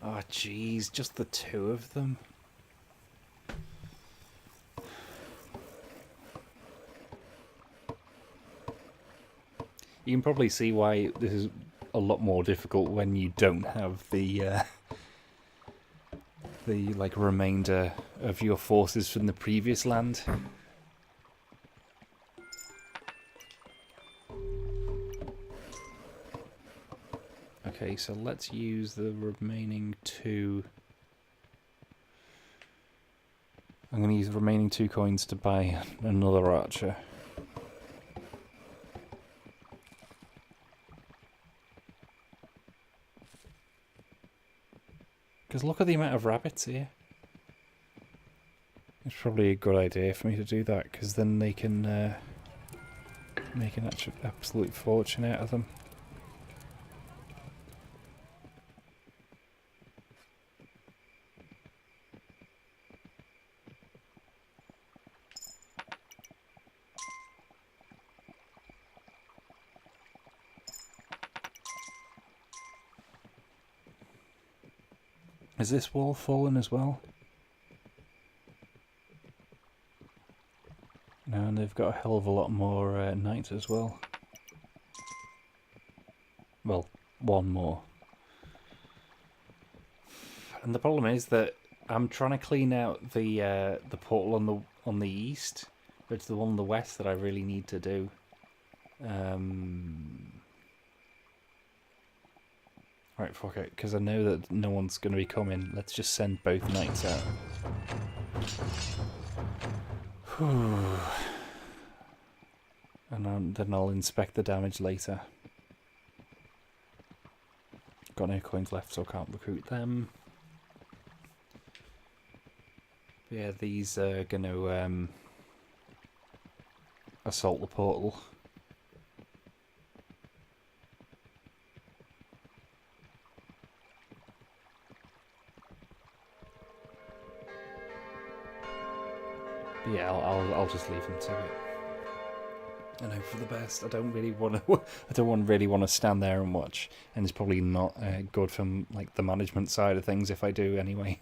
Oh, jeez, just the 2 of them. You can probably see why this is a lot more difficult when you don't have the remainder of your forces from the previous land. Okay, so let's use the remaining 2. I'm going to use the remaining 2 coins to buy another archer. Because look at the amount of rabbits here. It's probably a good idea for me to do that, because then they can make an absolute fortune out of them. Is this wall fallen as well? No, and they've got a hell of a lot more knights as well. Well, 1 more. And the problem is that I'm trying to clean out the portal on the east, but it's the one on the west that I really need to do. Right, fuck it, because I know that no one's going to be coming. Let's just send both knights out. And then I'll inspect the damage later. Got no coins left, so I can't recruit them. But yeah, these are going to assault the portal. But yeah, I'll just leave them to it. And hope for the best. I don't really want to stand there and watch, and it's probably not good from like the management side of things if I do anyway.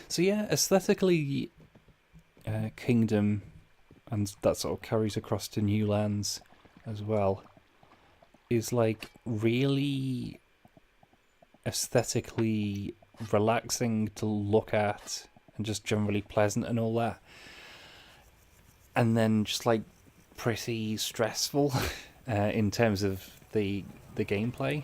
So yeah, aesthetically, Kingdom, and that sort of carries across to New Lands as well, is like really aesthetically relaxing to look at and just generally pleasant and all that, and then just like pretty stressful in terms of the gameplay.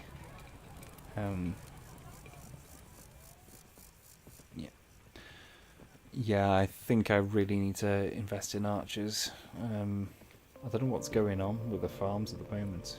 Yeah, I think I really need to invest in archers. I don't know what's going on with the farms at the moment.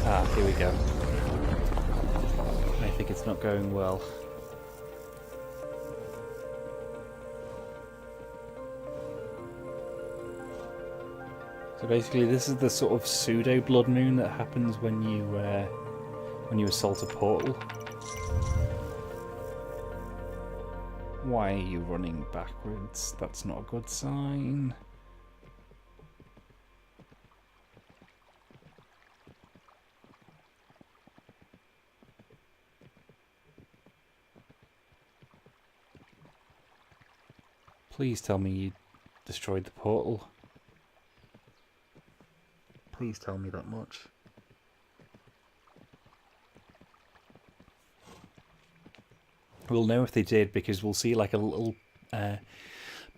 Ah, here we go. I think it's not going well. So basically this is the sort of pseudo blood moon that happens when you assault a portal. Why are you running backwards? That's not a good sign. Please tell me you destroyed the portal. Please tell me that much. We'll know if they did because we'll see like a little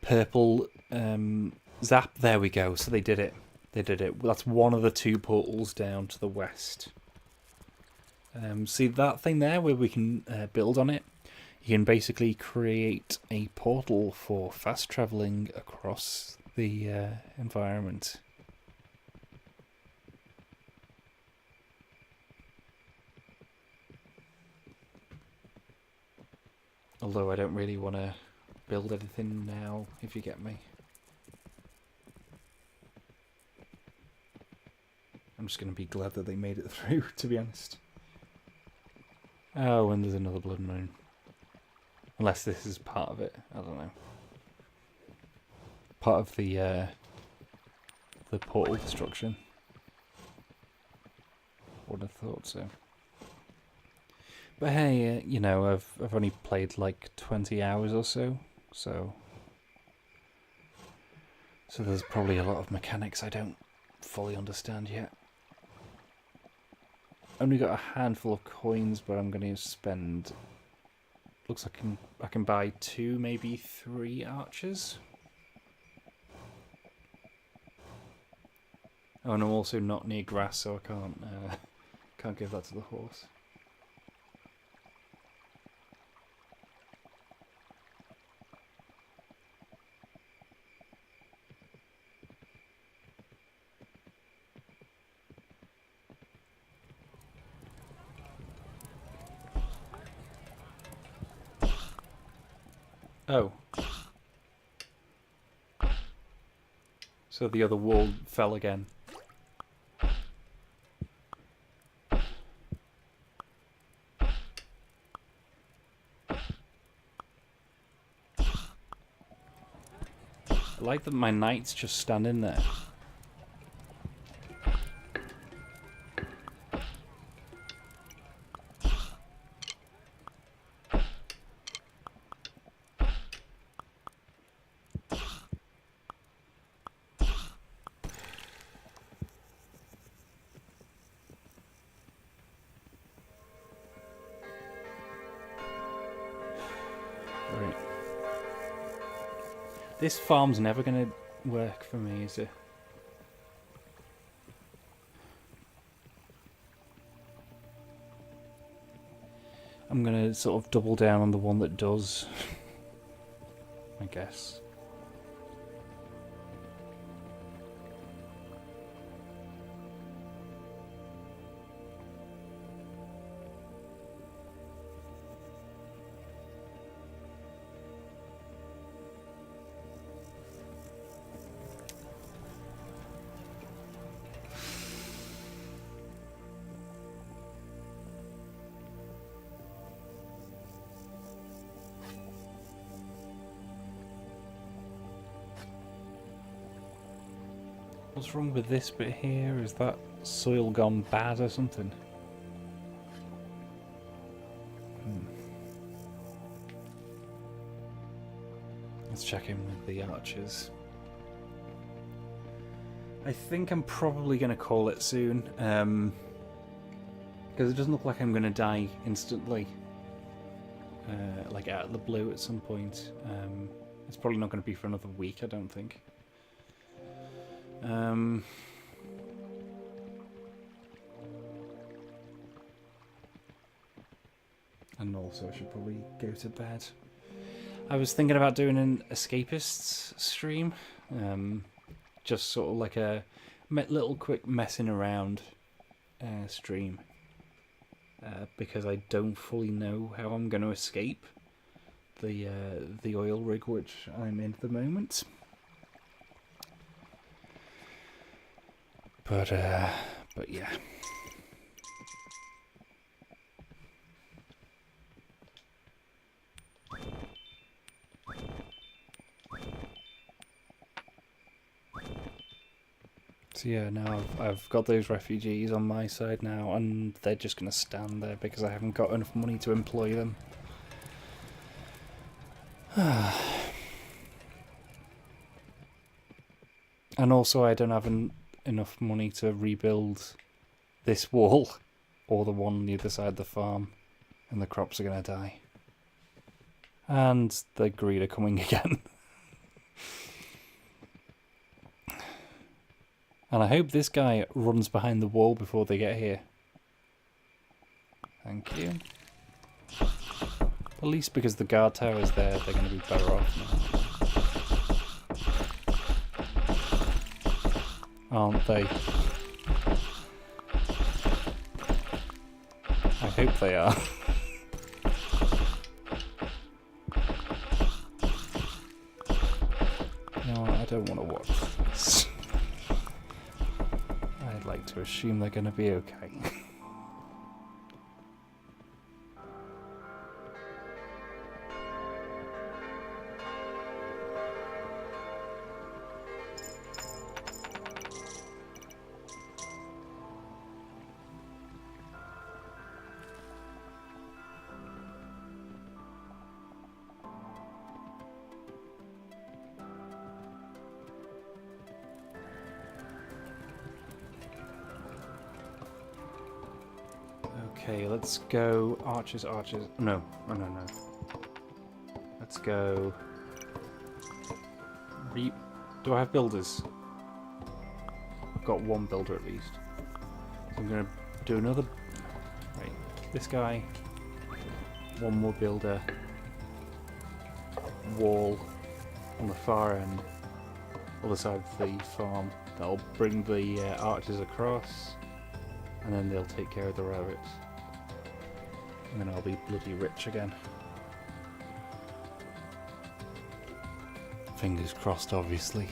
purple zap. There we go. So they did it. They did it. That's one of the 2 portals down to the west. See that thing there where we can build on it? You can basically create a portal for fast traveling across the environment. Although I don't really want to build anything now, if you get me. I'm just going to be glad that they made it through, to be honest. Oh, and there's another blood moon. Unless this is part of it, I don't know. Part of the the portal destruction. Would have thought so. But hey, you know, I've only played like 20 hours or so, so there's probably a lot of mechanics I don't fully understand yet. Only got a handful of coins, but I'm going to spend. Looks like I can buy 2, maybe 3 archers. Oh, and I'm also not near grass, so I can't give that to the horse. Oh. So the other wall fell again. I like that my knight's just standing there. Right. This farm's never going to work for me, is it? I'm going to sort of double down on the one that does, I guess. What's wrong with this bit here? Is that soil gone bad or something? Let's check in with the archers. I think I'm probably going to call it soon, because it doesn't look like I'm going to die instantly, like out of the blue at some point. It's probably not going to be for another week, I don't think. And also I should probably go to bed. I was thinking about doing an escapists stream, just sort of like a little quick messing around stream, because I don't fully know how I'm going to escape the oil rig which I'm in at the moment. But yeah. So yeah, now I've got those refugees on my side now, and they're just going to stand there because I haven't got enough money to employ them. And also I don't have enough money to rebuild this wall or the one on the other side of the farm, and the crops are going to die. And the greed are coming again. And I hope this guy runs behind the wall before they get here. Thank you. At least because the guard tower is there, they're going to be better off now. Aren't they? I hope they are. No, I don't want to watch this. I'd like to assume they're going to be okay. Okay, let's go archers, archers. No, no, no, no. Let's go. Do I have builders? I've got one builder at least. So I'm gonna do another. Right, this guy. One more builder. Wall on the far end, other side of the farm. That'll bring the archers across, and then they'll take care of the rabbits. And then I'll be bloody rich again. Fingers crossed, obviously.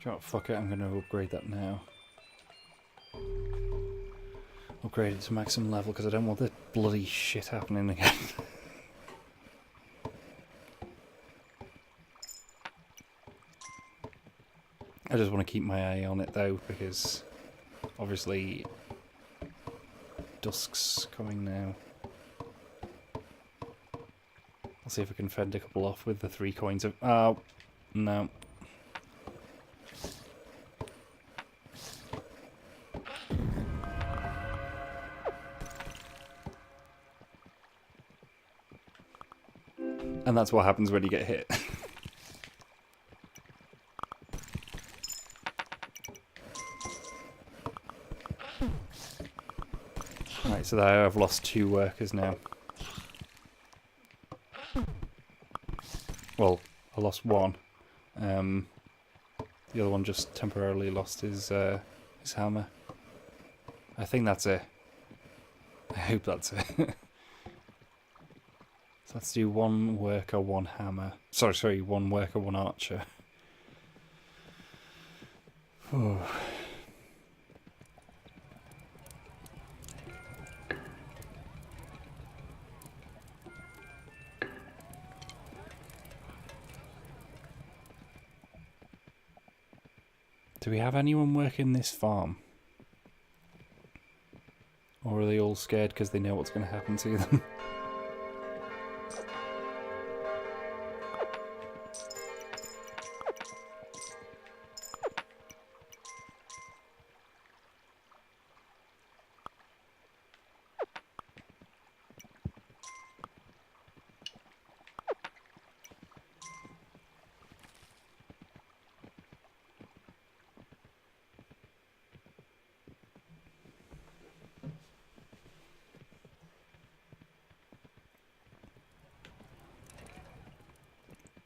Oh, fuck it, I'm going to upgrade that now. Upgrade it to maximum level because I don't want this bloody shit happening again. I just want to keep my eye on it though, because obviously dusk's coming now. I'll see if I can fend a couple off with the 3 coins of... Oh, no. And that's what happens when you get hit. Right, so there I've lost 2 workers now. Well, I lost 1. The other one just temporarily lost his hammer. I think that's it. I hope that's it. So let's do 1 worker, 1 hammer. Sorry, 1 worker, 1 archer. Oh. Do we have anyone working this farm? Or are they all scared because they know what's going to happen to them?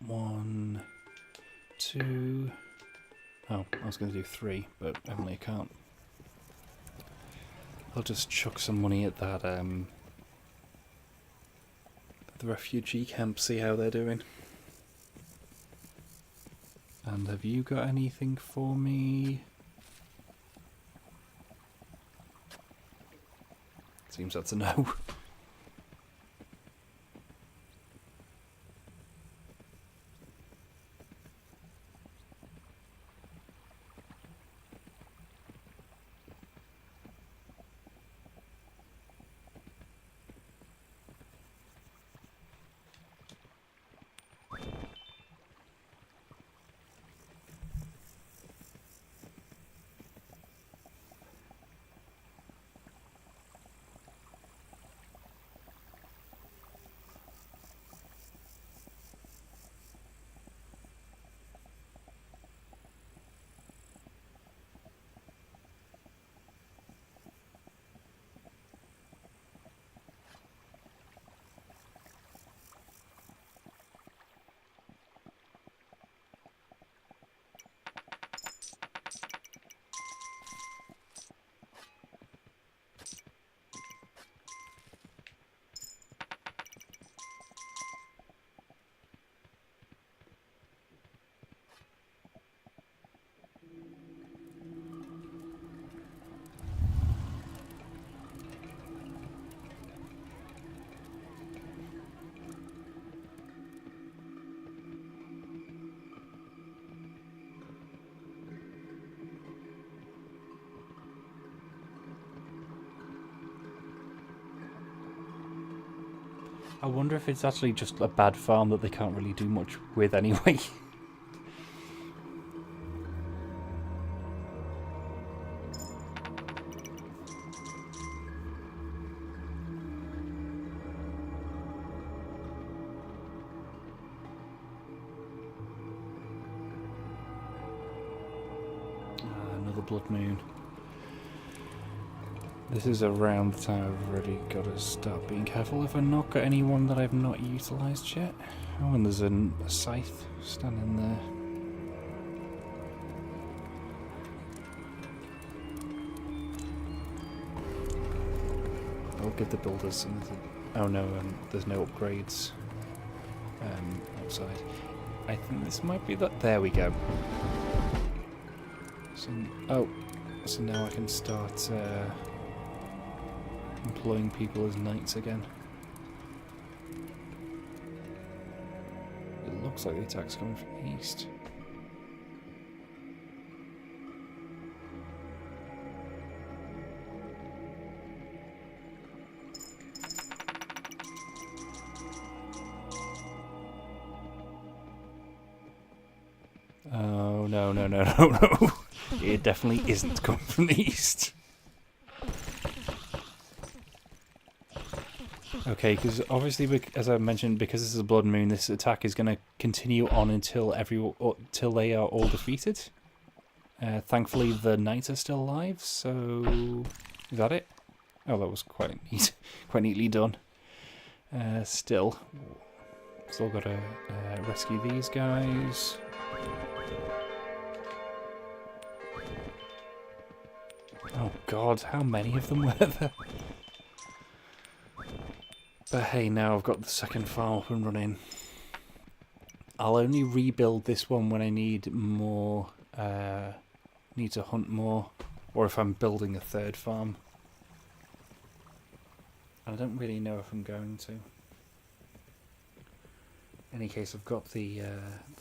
One, 2... Oh, I was going to do 3, but evidently I can't. I'll just chuck some money at that, the refugee camp, see how they're doing. And have you got anything for me? Seems that's a no. I wonder if it's actually just a bad farm that they can't really do much with anyway. Another blood moon. This is around the time I've already got to start being careful if I not got anyone that I've not utilised yet. Oh, and there's a scythe standing there. I'll give the builders something. Oh no, there's no upgrades outside. I think this might be that. There we go. So now I can start employing people as knights again. It looks like the attack's coming from the east. Oh, no. It definitely isn't coming from the east. Okay, because obviously, as I mentioned, because this is a blood moon, this attack is going to continue on until they are all defeated. Thankfully, the knights are still alive, so is that it? Oh, that was quite neatly done. Still got to rescue these guys. Oh God, how many of them were there? But hey, now I've got the second farm up and running. I'll only rebuild this one when I need more, need to hunt more, or if I'm building a third farm. I don't really know if I'm going to. In any case, I've got the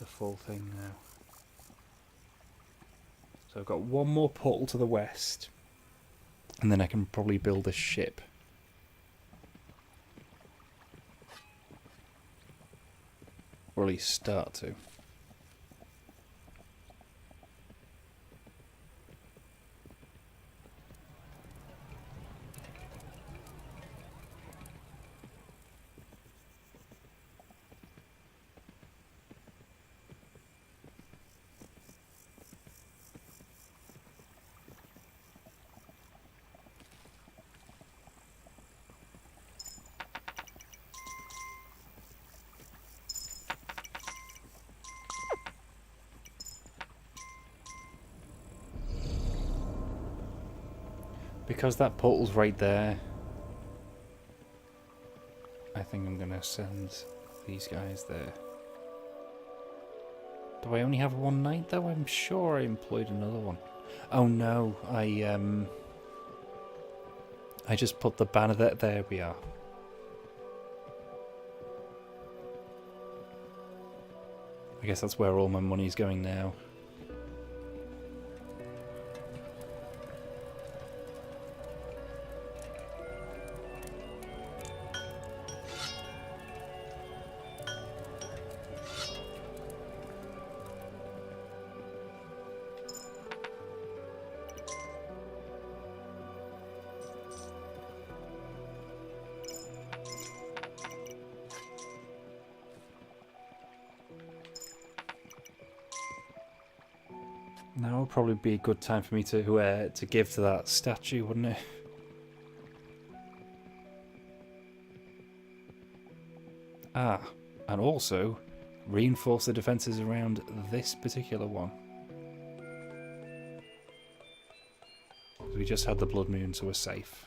full thing now. So I've got one more portal to the west, and then I can probably build a ship. Or at least start to. Because that portal's right there, I think I'm going to send these guys there. Do I only have one knight though? I'm sure I employed another one. Oh no, I just put the banner there. There we are. I guess that's where all my money's going now. Now would probably be a good time for me to give to that statue, wouldn't it? Ah, and also reinforce the defences around this particular one. We just had the blood moon, so we're safe.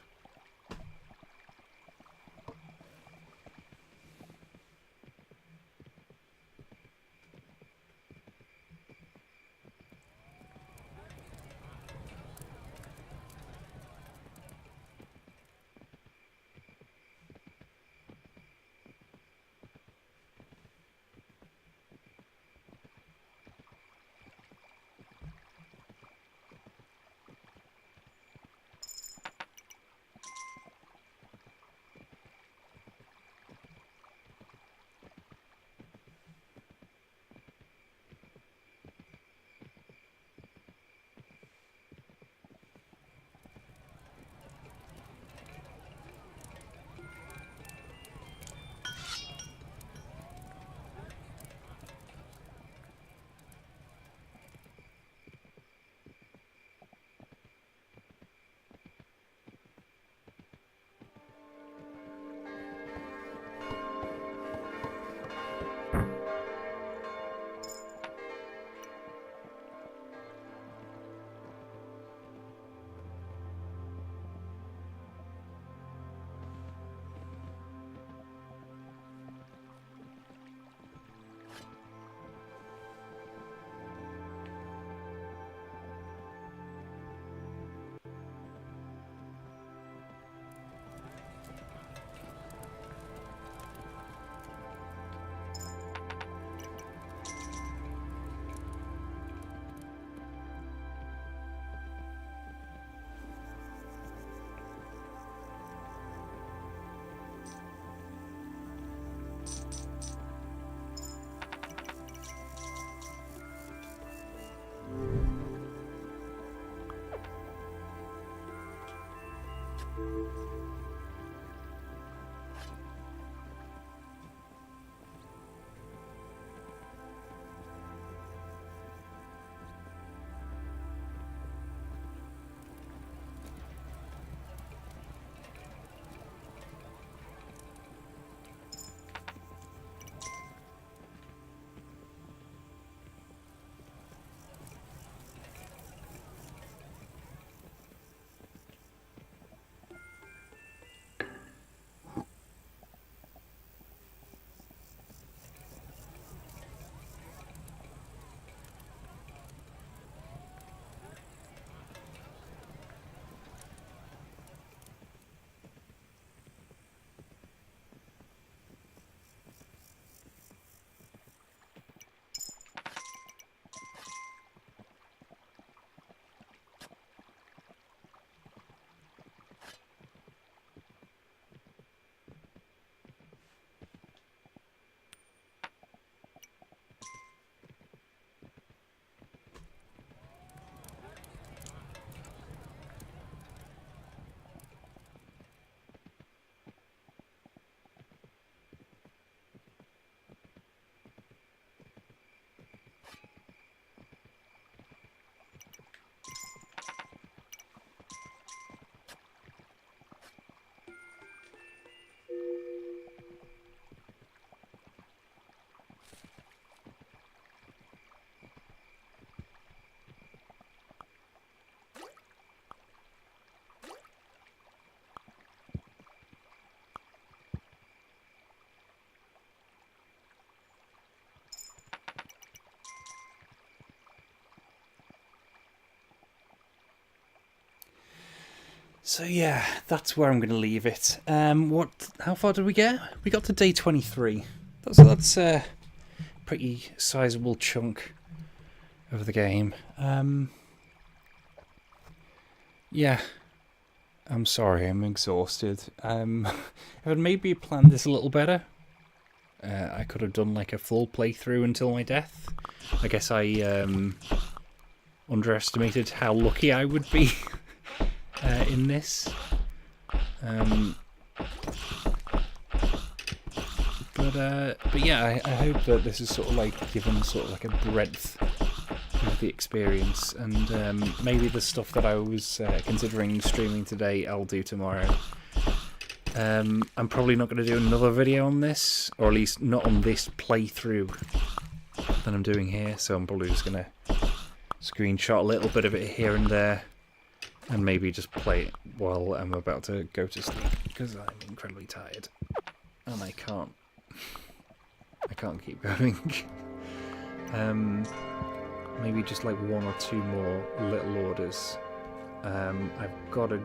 So yeah, that's where I'm going to leave it. How far did we get? We got to day 23. That's a pretty sizable chunk of the game. Yeah, I'm sorry, I'm exhausted. If I'd maybe planned this a little better, I could have done like a full playthrough until my death. I guess I underestimated how lucky I would be in this. But yeah, I hope that this is sort of like given sort of like a breadth of the experience, and maybe the stuff that I was considering streaming today I'll do tomorrow. I'm probably not going to do another video on this, or at least not on this playthrough that I'm doing here, so I'm probably just going to screenshot a little bit of it here and there and maybe just play it while I'm about to go to sleep, because I'm incredibly tired and I can't keep going. Maybe just like 1 or 2 more little orders. I've got a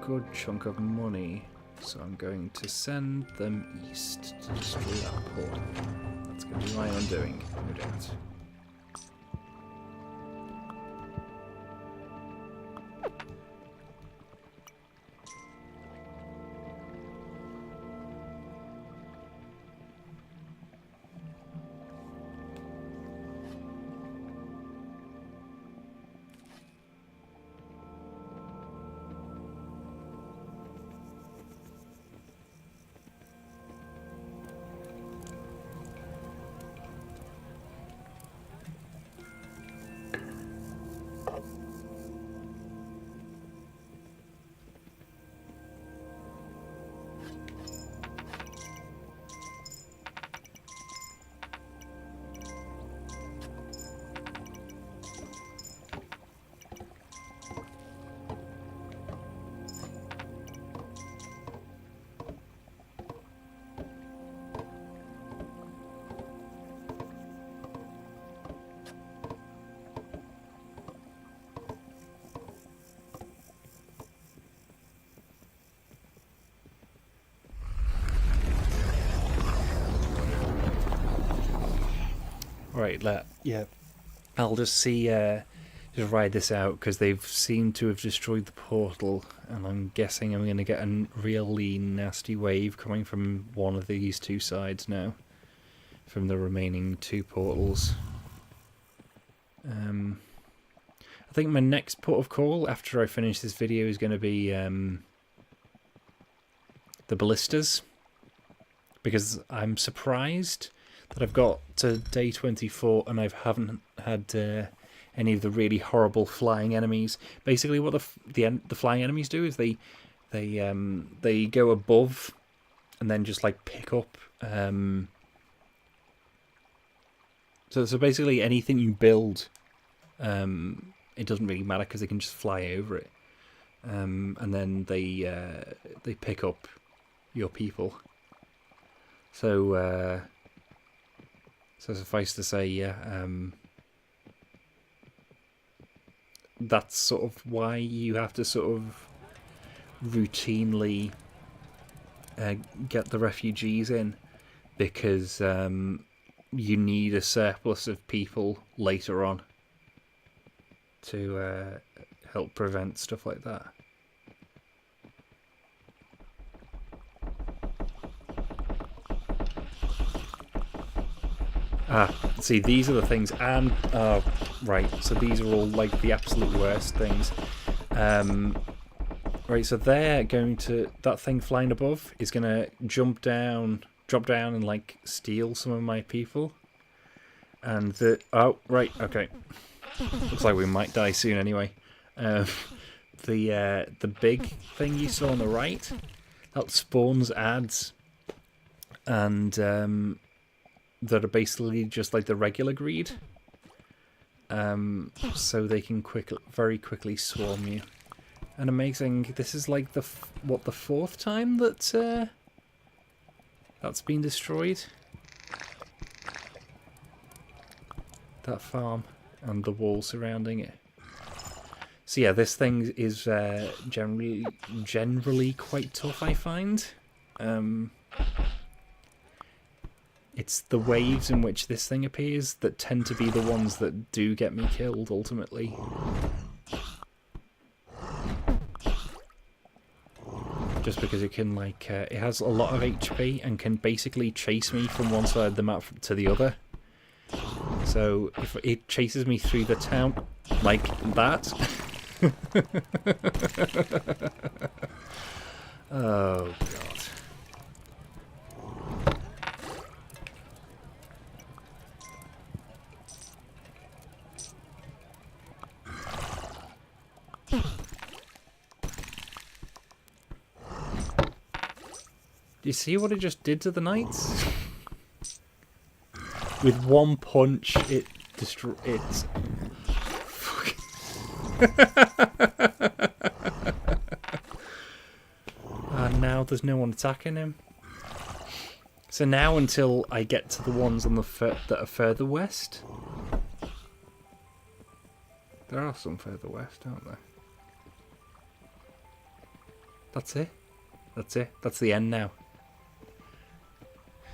good chunk of money, so I'm going to send them east to destroy that port. That's going to be my undoing, no doubt. Right, yeah. I'll just just ride this out, because they've seemed to have destroyed the portal, and I'm guessing I'm going to get a really nasty wave coming from one of these 2 sides now, from the remaining 2 portals. I think my next port of call after I finish this video is going to be the ballistas, because I'm surprised that I've got to day 24 and I haven't had any of the really horrible flying enemies. Basically, what the flying enemies do is they go above and then just like pick up. So basically, anything you build, it doesn't really matter, because they can just fly over it, and then they pick up your people. So suffice to say, yeah, that's sort of why you have to sort of routinely get the refugees in, because you need a surplus of people later on to help prevent stuff like that. See, these are the things, and right, so these are all like the absolute worst things. Right, so they're going to, that thing flying above is going to drop down and like steal some of my people. And oh, right, okay. Looks like we might die soon anyway. The big thing you saw on the right, that spawns ads, and that are basically just like the regular greed. So they can very quickly swarm you. And amazing, this is like the 4th time that that's been destroyed. That farm and the wall surrounding it. So yeah, this thing is generally quite tough, I find. It's the waves in which this thing appears that tend to be the ones that do get me killed, ultimately. Just because it can, like, it has a lot of HP and can basically chase me from one side of the map to the other. So if it chases me through the town like that... Oh, God. Do you see what it just did to the knights? With one punch, it destroyed. It's. And now there's no one attacking him. So now, until I get to the ones on the that are further west, there are some further west, aren't there? That's it. That's it. That's the end now.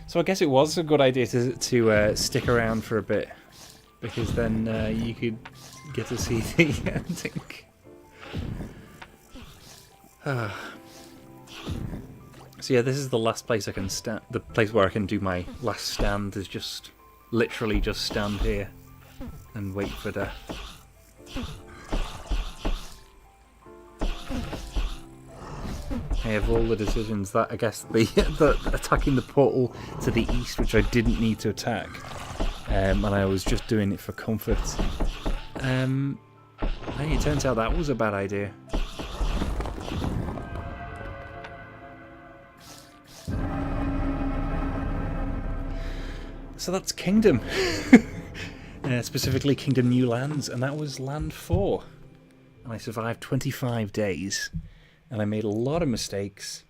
So I guess it was a good idea to stick around for a bit, because then you could get to see the ending. So yeah, this is the last place I can stand. The place where I can do my last stand is just literally just stand here and wait for death. I have all the decisions that I guess the attacking the portal to the east, which I didn't need to attack, and I was just doing it for comfort. Hey, it turns out that was a bad idea. So that's Kingdom, specifically Kingdom New Lands, and that was Land 4. And I survived 25 days. And I made a lot of mistakes,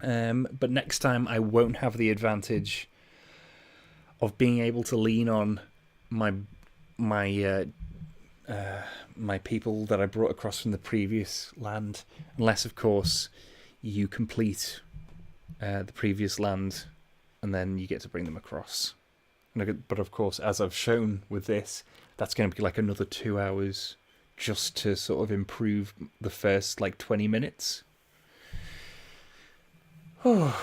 but next time I won't have the advantage of being able to lean on my people that I brought across from the previous land, unless of course you complete the previous land and then you get to bring them across. But of course, as I've shown with this, that's going to be like another 2 hours. Just to sort of improve the first, like, 20 minutes. Oh.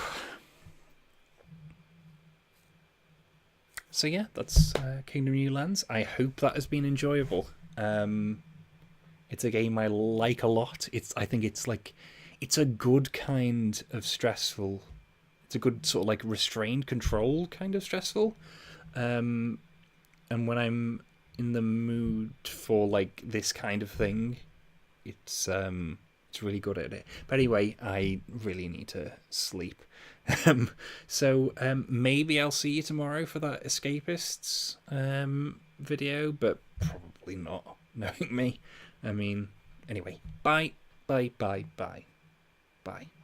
So yeah, that's Kingdom New Lands. I hope that has been enjoyable. It's a game I like a lot. I think it's a good kind of stressful. It's a good sort of like restrained, controlled kind of stressful. And when I'm in the mood for like this kind of thing, it's really good at it. But anyway, I really need to sleep. So maybe I'll see you tomorrow for that Escapists video, but probably not, knowing me. I mean, anyway, bye.